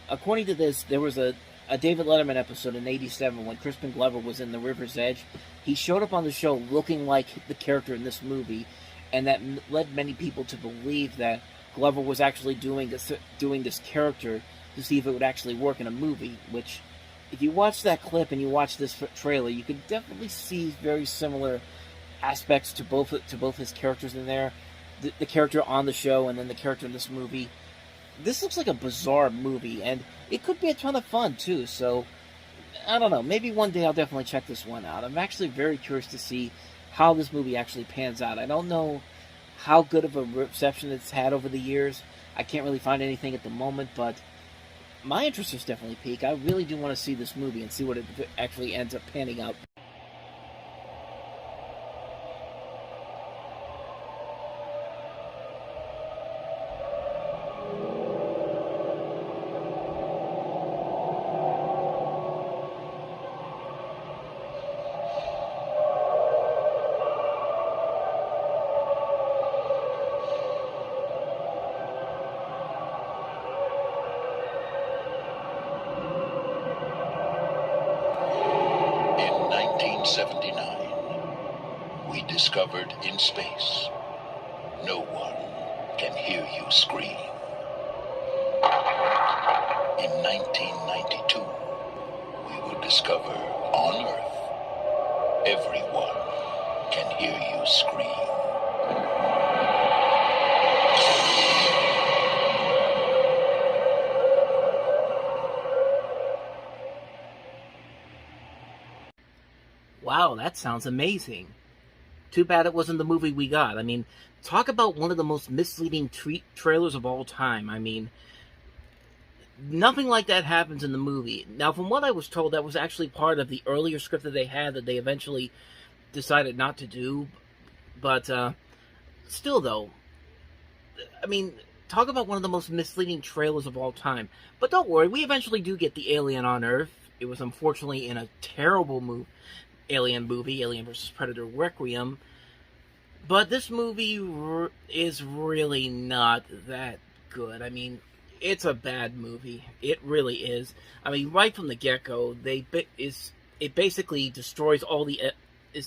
according to this, there was a David Letterman episode in '87 when Crispin Glover was in The River's Edge. He showed up on the show looking like the character in this movie, and that led many people to believe that Glover was actually doing this character to see if it would actually work in a movie, which, if you watch that clip and you watch this trailer, you can definitely see very similar aspects to both his characters in there. The character on the show and then the character in this movie. This looks like a bizarre movie, and it could be a ton of fun, too. So, I don't know. Maybe one day I'll definitely check this one out. I'm actually very curious to see how this movie actually pans out. I don't know how good of a reception it's had over the years. I can't really find anything at the moment, but my interest is definitely peaked. I really do want to see this movie and see what it actually ends up panning out. We discovered in space, no one can hear you scream. In 1992, we would discover on Earth, everyone can hear you scream. Wow, that sounds amazing. Too bad it wasn't the movie we got. I mean, talk about one of the most misleading trailers of all time. I mean, nothing like that happens in the movie. Now, from what I was told, that was actually part of the earlier script that they had that they eventually decided not to do. But, still though, I mean, talk about one of the most misleading trailers of all time. But don't worry, we eventually do get the alien on Earth. It was unfortunately in a terrible alien movie, Alien vs. Predator Requiem. But this movie is really not that good. I mean, it's a bad movie. It really is. I mean, right from the get-go, it basically destroys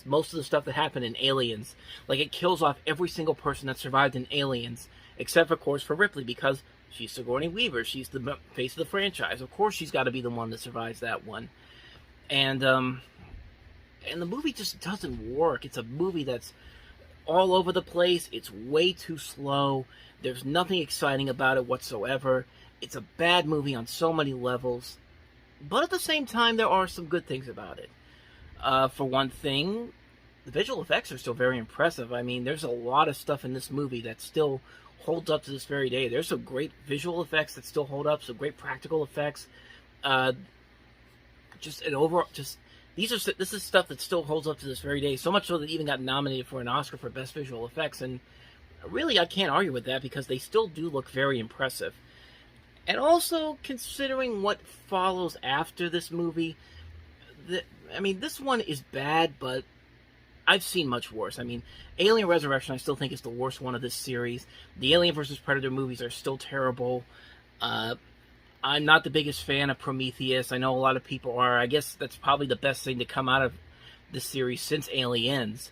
most of the stuff that happened in Aliens. Like, it kills off every single person that survived in Aliens, except, of course, for Ripley, because she's Sigourney Weaver. She's the face of the franchise. Of course she's got to be the one that survives that one. And the movie just doesn't work. It's a movie that's all over the place. It's way too slow. There's nothing exciting about it whatsoever. It's a bad movie on so many levels. But at the same time, there are some good things about it. For one thing, the visual effects are still very impressive. I mean, there's a lot of stuff in this movie that still holds up to this very day. There's some great visual effects that still hold up, some great practical effects. This is stuff that still holds up to this very day. So much so that it even got nominated for an Oscar for Best Visual Effects. And really, I can't argue with that because they still do look very impressive. And also, considering what follows after this movie, I mean, this one is bad, but I've seen much worse. I mean, Alien Resurrection I still think is the worst one of this series. The Alien vs. Predator movies are still terrible. I'm not the biggest fan of Prometheus. I know a lot of people are. I guess that's probably the best thing to come out of this series since Aliens.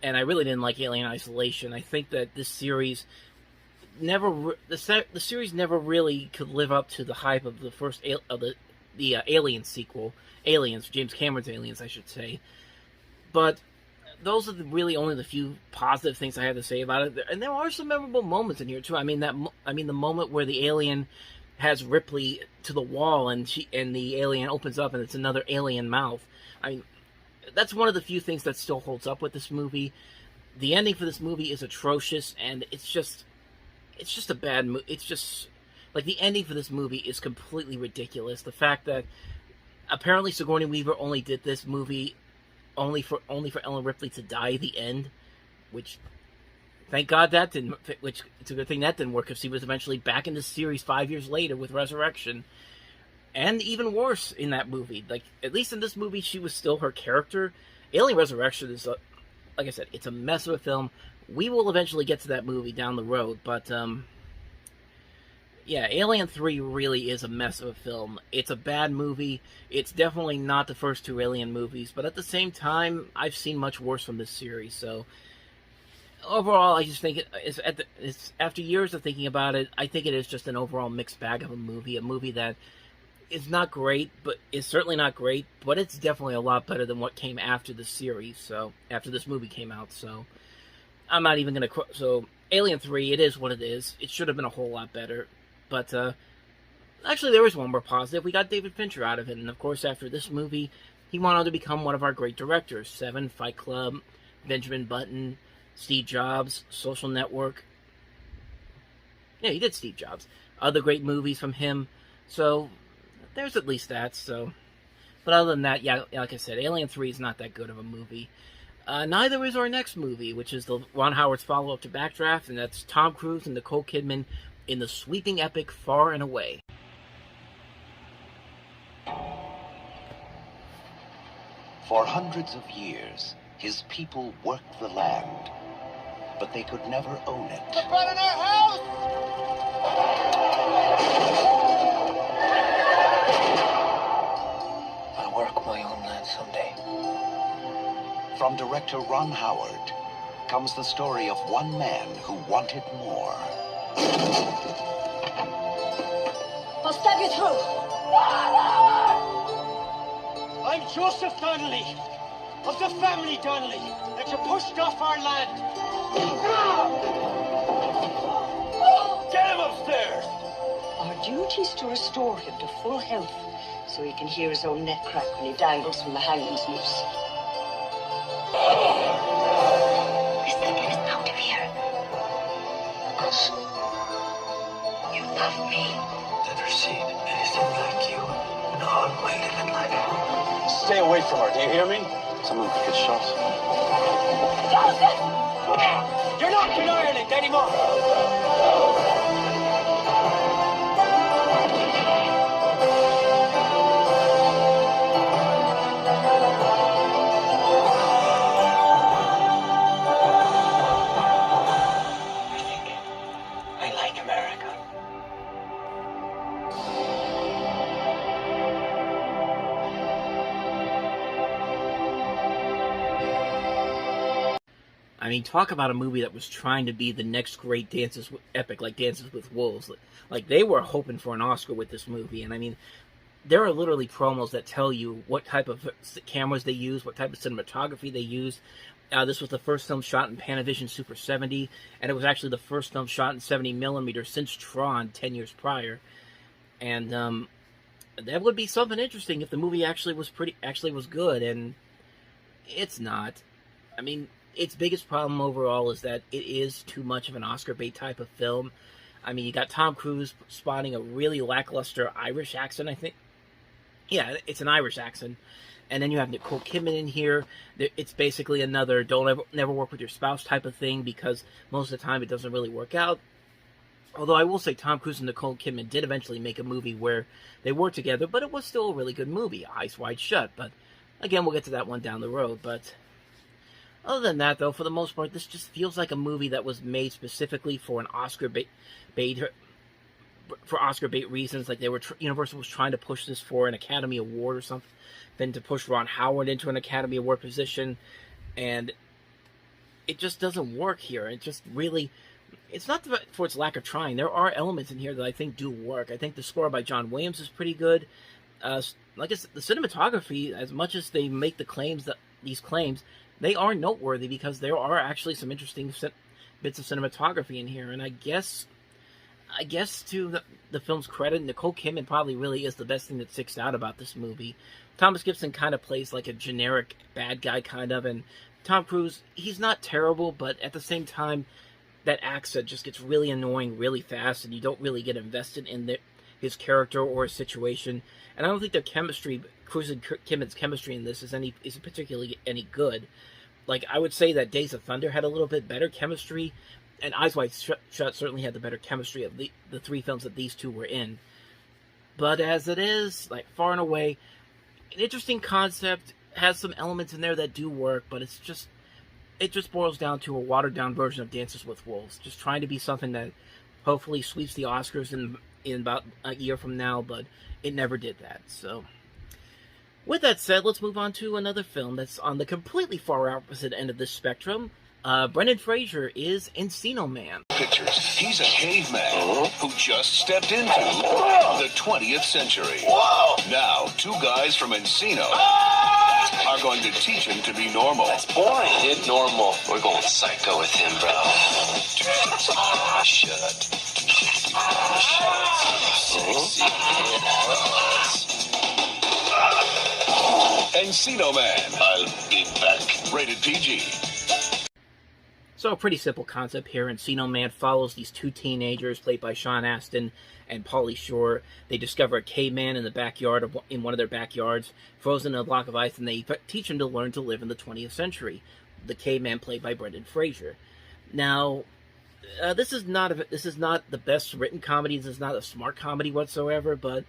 And I really didn't like Alien Isolation. I think that this series the series never really could live up to the hype of the first Alien sequel. Aliens, James Cameron's Aliens, I should say. But those are really only the few positive things I have to say about it. And there are some memorable moments in here too. I mean the moment where the alien has Ripley to the wall and the alien opens up and it's another alien mouth. I mean, that's one of the few things that still holds up with this movie. The ending for this movie is atrocious, and it's just a bad movie. It's just like the ending for this movie is completely ridiculous. The fact that apparently Sigourney Weaver only did this movie only for Ellen Ripley to die at the end, which thank God that didn't. Which it's a good thing that didn't work, because she was eventually back in the series 5 years later with Resurrection, and even worse in that movie. Like at least in this movie, she was still her character. Alien Resurrection is, like I said, it's a mess of a film. We will eventually get to that movie down the road, but yeah, Alien 3 really is a mess of a film. It's a bad movie. It's definitely not the first two Alien movies, but at the same time, I've seen much worse from this series, so overall, I just think it's after years of thinking about it, I think it is just an overall mixed bag of a movie that is not great, but is certainly not great, but it's definitely a lot better than what came after the series, so after this movie came out, so I'm not even going to... So, Alien 3, it is what it is. It should have been a whole lot better. But, actually, there was one more positive. We got David Fincher out of it. And, of course, after this movie, he went on to become one of our great directors. Seven, Fight Club, Benjamin Button, Steve Jobs, Social Network. Yeah, he did Steve Jobs. Other great movies from him. So, there's at least that. So, but other than that, yeah, like I said, Alien 3 is not that good of a movie. Neither is our next movie, which is the Ron Howard's follow-up to Backdraft, and that's Tom Cruise and Nicole Kidman in the sweeping epic Far and Away. For hundreds of years, his people worked the land, but they could never own it. They're burning our house! I'll work my own land someday. From director Ron Howard comes the story of one man who wanted more. I'll stab you through. I'm Joseph Donnelly, of the family Donnelly, that you pushed off our land. Get him upstairs! Our duty is to restore him to full health, so he can hear his own neck crack when he dangles from the hangman's noose. Listen, get us out of here. Us. You love me. Never seen anything like you in all my living life. Stay away from her, do you hear me? Someone could get shot. Joseph! You're not in Ireland anymore! I mean, talk about a movie that was trying to be the next great epic, like Dances with Wolves. Like, they were hoping for an Oscar with this movie, and I mean, there are literally promos that tell you what type of cameras they use, what type of cinematography they used. This was the first film shot in Panavision Super 70, and it was actually the first film shot in 70mm since Tron 10 years prior. And that would be something interesting if the movie actually was good, and it's not. I mean, its biggest problem overall is that it is too much of an Oscar bait type of film. I mean, you got Tom Cruise spotting a really lackluster Irish accent, I think. Yeah, it's an Irish accent. And then you have Nicole Kidman in here. It's basically another never work with your spouse type of thing, because most of the time it doesn't really work out. Although I will say Tom Cruise and Nicole Kidman did eventually make a movie where they worked together, but it was still a really good movie, Eyes Wide Shut. But again, we'll get to that one down the road. But Other than that, though, for the most part, this just feels like a movie that was made specifically for an Oscar bait reasons. Like Universal was trying to push this for an Academy Award or something, then to push Ron Howard into an Academy Award position, and it just doesn't work here. It just really, it's not for its lack of trying. There are elements in here that I think do work. I think the score by John Williams is pretty good. Like I said, the cinematography, as much as they make these claims, they are noteworthy because there are actually some interesting bits of cinematography in here. And I guess to the film's credit, Nicole Kidman probably really is the best thing that sticks out about this movie. Thomas Gibson kind of plays like a generic bad guy, kind of, and Tom Cruise, he's not terrible, but at the same time, that accent just gets really annoying really fast, and you don't really get invested in his character or his situation. And I don't think their chemistry, Cruise and Kidman's chemistry in this, is particularly any good. Like, I would say that Days of Thunder had a little bit better chemistry, and Eyes Wide Shut certainly had the better chemistry of the three films that these two were in. But as it is, like, far and away, an interesting concept, has some elements in there that do work, but it just boils down to a watered-down version of Dances with Wolves, just trying to be something that hopefully sweeps the Oscars in about a year from now, but it never did that. So, with that said, let's move on to another film that's on the completely far opposite end of this spectrum. Brendan Fraser is Encino Man. Pictures. He's a caveman who just stepped into the 20th century. Whoa! Now, two guys from Encino are going to teach him to be normal. That's boring. Kid, normal. We're going psycho with him, bro. Shut. Encino Man. I'll be back. Rated PG. So a pretty simple concept here. Encino Man follows these two teenagers played by Sean Astin and Pauly Shore. They discover a caveman in the backyard in one of their backyards, frozen in a block of ice, and they teach him to learn to live in the 20th century. The caveman played by Brendan Fraser. Now, this is not the best written comedy. This is not a smart comedy whatsoever. But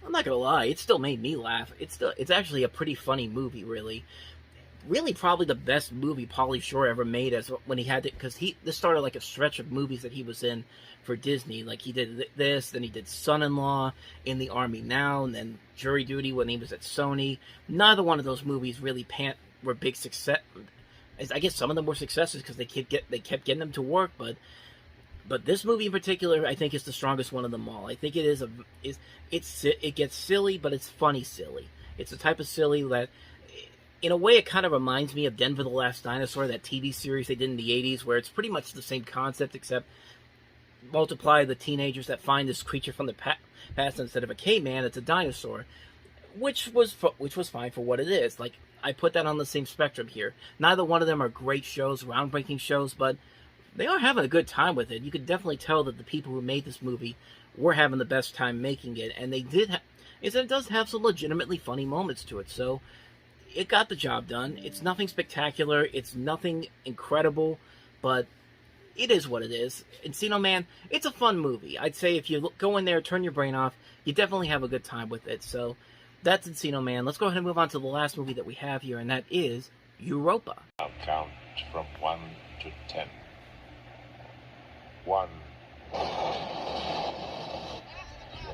I'm not gonna lie, it still made me laugh. It's actually a pretty funny movie, really. Really, probably the best movie Pauly Shore ever made, when he had it, because this started like a stretch of movies that he was in for Disney. Like, he did this, then he did Son-in-Law, In the Army Now, and then Jury Duty when he was at Sony. Neither one of those movies really were big success. I guess some of them were successes because they kept getting them to work, but this movie in particular, I think, is the strongest one of them all. I think it gets silly, but it's funny silly. It's the type of silly that, in a way, it kind of reminds me of Denver the Last Dinosaur, that TV series they did in the 80s, where it's pretty much the same concept, except multiply the teenagers that find this creature from the past. Instead of a caveman, it's a dinosaur, which was fine for what it is. Like, I put that on the same spectrum here. Neither one of them are great shows, groundbreaking shows, but they are having a good time with it. You could definitely tell that the people who made this movie were having the best time making it, and they did. It does have some legitimately funny moments to it, so it got the job done. It's nothing spectacular. It's nothing incredible, but it is what it is. Encino Man, it's a fun movie. I'd say if you go in there, turn your brain off, you definitely have a good time with it. So that's Encino Man. Let's go ahead and move on to the last movie that we have here, and that is Europa. I'll count from 1 to 10. 1. You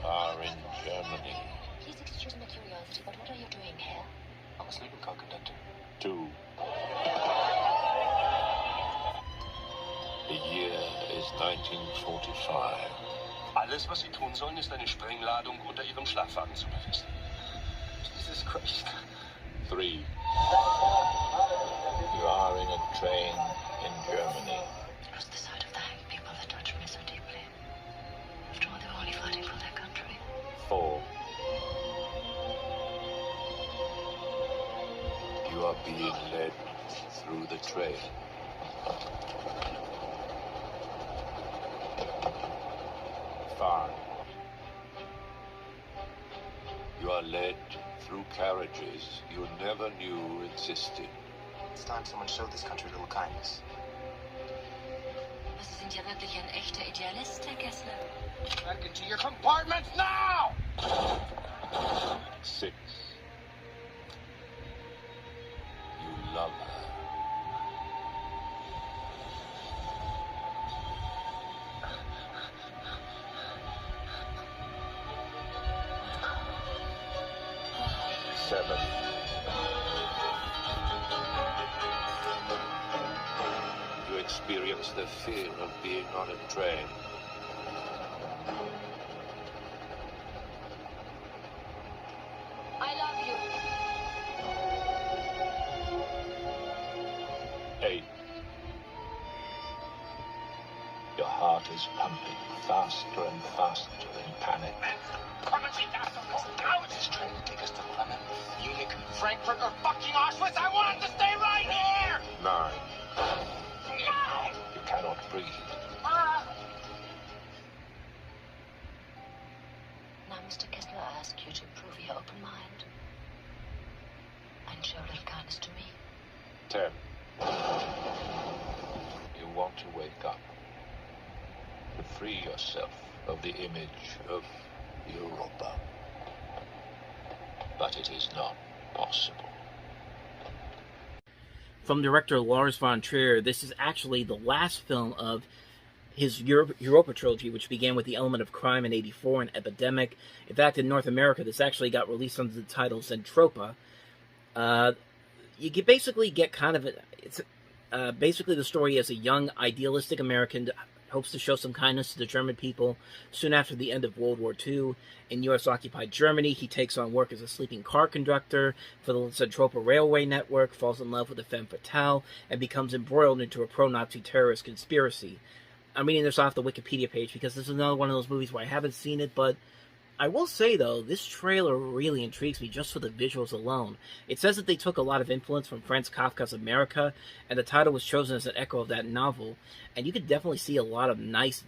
are in Germany. Please excuse my curiosity, but what are you doing here? I'm a sleeping car conductor. 2. The year is 1945. Alles, was Sie tun sollen, ist eine Sprengladung unter Ihrem Schlafwagen zu befestigen. Jesus Christ. 3. You are in a train in Germany. What's the sight of the hanged people that touch me so deeply? After all, they were only fighting for their country. 4. You are being led through the train. 5. You are led through carriages you never knew existed. It's time someone showed this country a little kindness. Sie sind ja wirklich ein echter Idealist, Herr Kessler. Back into your compartments now! 6. You love her. 7. You experience the fear of being on a train. I love you. 8. Your heart is pumping faster and faster in panic. This train to take us to Plymouth, Munich, Frankfurt, or fucking Auschwitz. I want it to stay right here! 9. You cannot breathe. Now, Mr. Kessler, I ask you to prove your open mind and show a little kindness to me. 10. You want to wake up, to free yourself of the image of Europa. But it is not possible. From director Lars von Trier, this is actually the last film of his Europa trilogy, which began with The Element of Crime in '84 and Epidemic. In fact, in North America, this actually got released under the title Zentropa. You can basically get kind of basically the story as a young, idealistic American hopes to show some kindness to the German people. Soon after the end of World War II, in U.S.-occupied Germany, he takes on work as a sleeping car conductor for the Zentropa Railway Network, falls in love with a femme fatale, and becomes embroiled into a pro-Nazi terrorist conspiracy. I'm reading this off the Wikipedia page because this is another one of those movies where I haven't seen it, but I will say, though, this trailer really intrigues me just for the visuals alone. It says that they took a lot of influence from Franz Kafka's America, and the title was chosen as an echo of that novel, and you could definitely see a lot of nice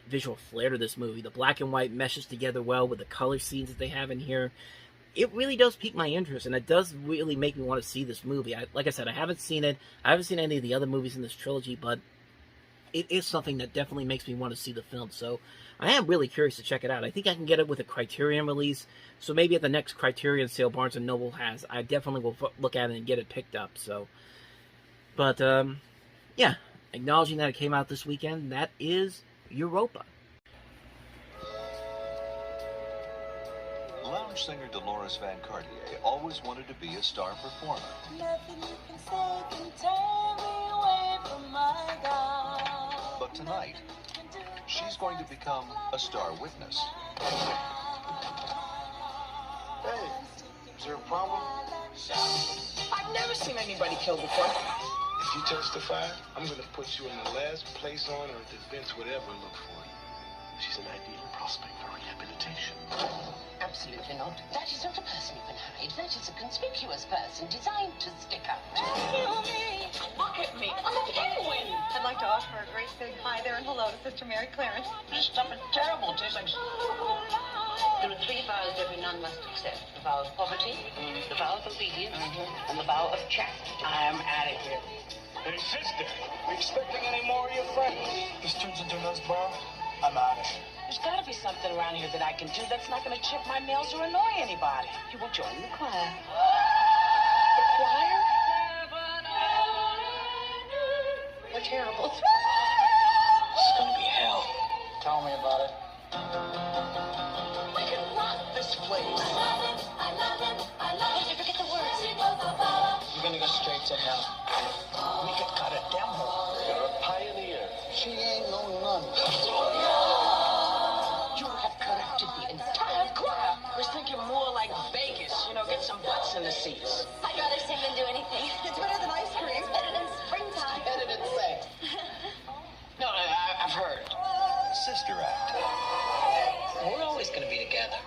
visual flair to this movie. The black and white meshes together well with the color scenes that they have in here. It really does pique my interest, and it does really make me want to see this movie. Like I said, I haven't seen it. I haven't seen any of the other movies in this trilogy, but it is something that definitely makes me want to see the film, so I am really curious to check it out. I think I can get it with a Criterion release, so maybe at the next Criterion sale Barnes & Noble has, I definitely will look at it and get it picked up, so. But, yeah, acknowledging that it came out this weekend, that is Europa. Lounge singer Dolores Van Cartier always wanted to be a star performer. Nothing you can say can tear me away from my God. But tonight, she's going to become a star witness. Hey, is there a problem? I've never seen anybody killed before. If you testify, I'm going to put you in the last place on earth that Vince would ever look for you. She's an ideal prospect for rehabilitation. Absolutely not. That is not a person you can hide. That is a conspicuous person designed to stick out. Look at me. I'm a penguin. I'd like to offer a great big hi there and hello to Sister Mary Clarence. This stuff is terrible. It tastes like... There are 3 vows every nun must accept. The vow of poverty, the vow of obedience, and the vow of chastity. I am out of here. Hey, sister, you expecting any more of your friends? This turns into a nice bar. I'm out of here. There's got to be something around here that I can do that's not going to chip my nails or annoy anybody. You will join the choir. The choir? We're terrible. This is going to be hell. Tell me about it. We can rock this place. I love it. Hey, you forget the words. You're going to go straight to hell. We could cut a demo. You're a pioneer. She ain't no nun. You have corrupted the entire choir. I was thinking more like Vegas. You know, get some butts in the seats. I'd rather sing than do anything. It's better than ice cream. It's better than springtime. Better than sex. No, I've heard. Sister Act. We're always going to be together.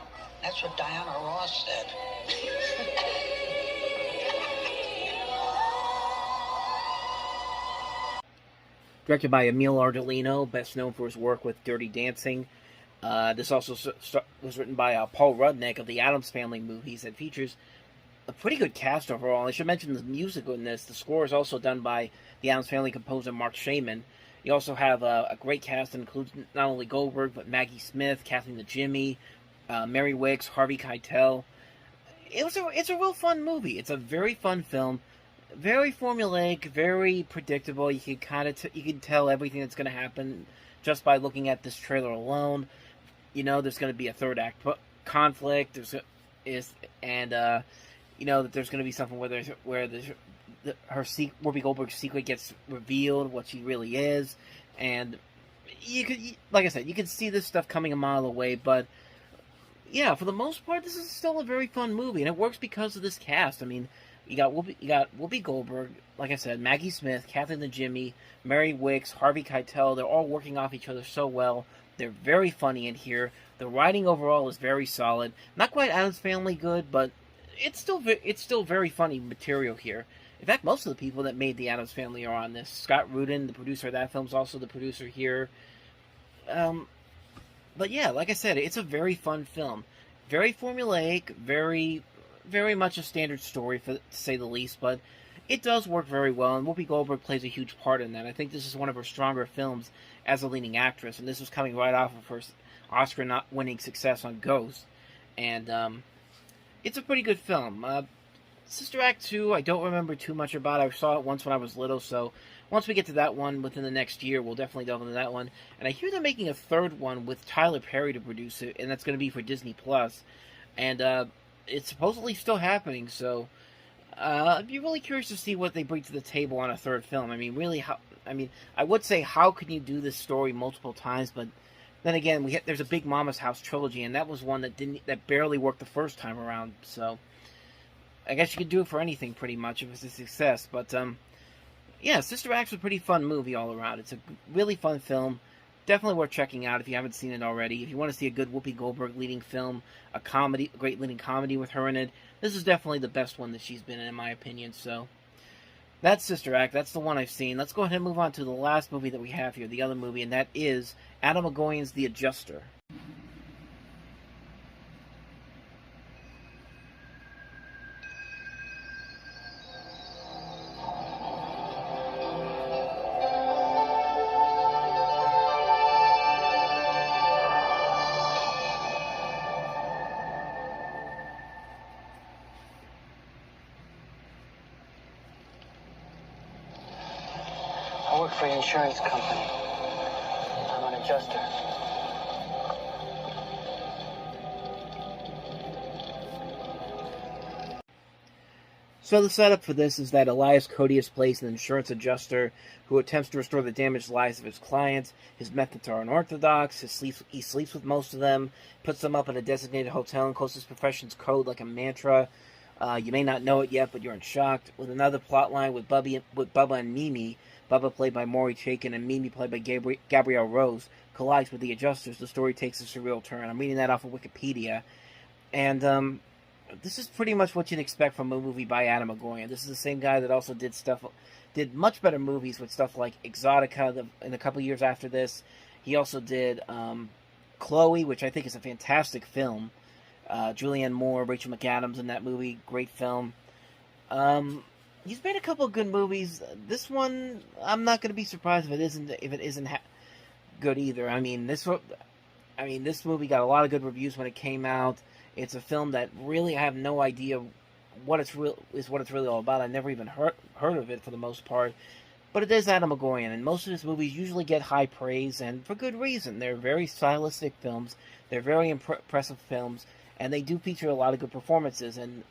That's what Diana Ross said. Directed by Emile Ardolino, best known for his work with Dirty Dancing. This also was written by Paul Rudnick of the Addams Family movies and features a pretty good cast overall. I should mention the music in this. The score is also done by the Addams Family composer Mark Shaman. You also have a great cast that includes not only Goldberg, but Maggie Smith, Kathleen the Jimmy, Mary Wicks, Harvey Keitel. It's a real fun movie. It's a very fun film. Very formulaic, very predictable. You can kind of you can tell everything that's going to happen just by looking at this trailer alone. You know, there's going to be a third act conflict. you know, that there's going to be something where Whoopi Goldberg's secret gets revealed, what she really is, and like I said, you can see this stuff coming a mile away, but yeah, for the most part, this is still a very fun movie, and it works because of this cast. I mean, you got Whoopi Goldberg, like I said, Maggie Smith, Kathy Najimy, Mary Wicks, Harvey Keitel. They're all working off each other so well. They're very funny in here. The writing overall is very solid. Not quite Addams Family good, but it's still very funny material here. In fact, most of the people that made the Addams Family are on this. Scott Rudin, the producer of that film, is also the producer here. But yeah, like I said, it's a very fun film. Very formulaic, very much a standard story, to say the least, but it does work very well, and Whoopi Goldberg plays a huge part in that. I think this is one of her stronger films as a leading actress, and this was coming right off of her Oscar-winning success on Ghost. And it's a pretty good film. Sister Act 2, I don't remember too much about. I saw it once when I was little, so once we get to that one within the next year, we'll definitely delve into that one. And I hear they're making a third one with Tyler Perry to produce it, and that's going to be for Disney+. And it's supposedly still happening, so I'd be really curious to see what they bring to the table on a third film. I mean, really, I would say, how can you do this story multiple times? But then again, there's a Big Mama's House trilogy, and that was one that barely worked the first time around. So I guess you could do it for anything, pretty much, if it's a success. But yeah, Sister Act's a pretty fun movie all around. It's a really fun film. Definitely worth checking out if you haven't seen it already. If you want to see a good Whoopi Goldberg leading film, a great leading comedy with her in it, this is definitely the best one that she's been in my opinion. So that's Sister Act. That's the one I've seen. Let's go ahead and move on to the last movie that we have here, the other movie, and that is Adam McGowan's The Adjuster. I work for an insurance company. I'm an adjuster. So the setup for this is that Elias Codius plays an insurance adjuster who attempts to restore the damaged lives of his clients. His methods are unorthodox. He sleeps with most of them, puts them up in a designated hotel, and quotes his profession's code like a mantra. You may not know it yet, but you're in shock. With another plotline with Bubba and Mimi, Bubba played by Maury Chaykin and Mimi played by Gabrielle Rose, collides with the adjusters. The story takes a surreal turn. I'm reading that off of Wikipedia. And this is pretty much what you'd expect from a movie by Adam McGowan. This is the same guy that also did much better movies with stuff like Exotica in a couple years after this. He also did Chloe, which I think is a fantastic film. Julianne Moore, Rachel McAdams in that movie, great film. He's made a couple of good movies. This one, I'm not going to be surprised if it isn't good either. I mean, this movie got a lot of good reviews when it came out. It's a film that really I have no idea what it's really all about. I never even heard of it for the most part. But it is Adam McGowan, and most of his movies usually get high praise, and for good reason. They're very stylistic films. They're very impressive films, and they do feature a lot of good performances. And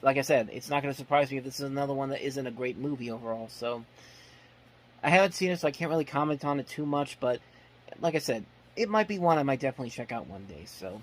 like I said, it's not going to surprise me if this is another one that isn't a great movie overall. So I haven't seen it, so I can't really comment on it too much. But like I said, it might be one I might definitely check out one day. So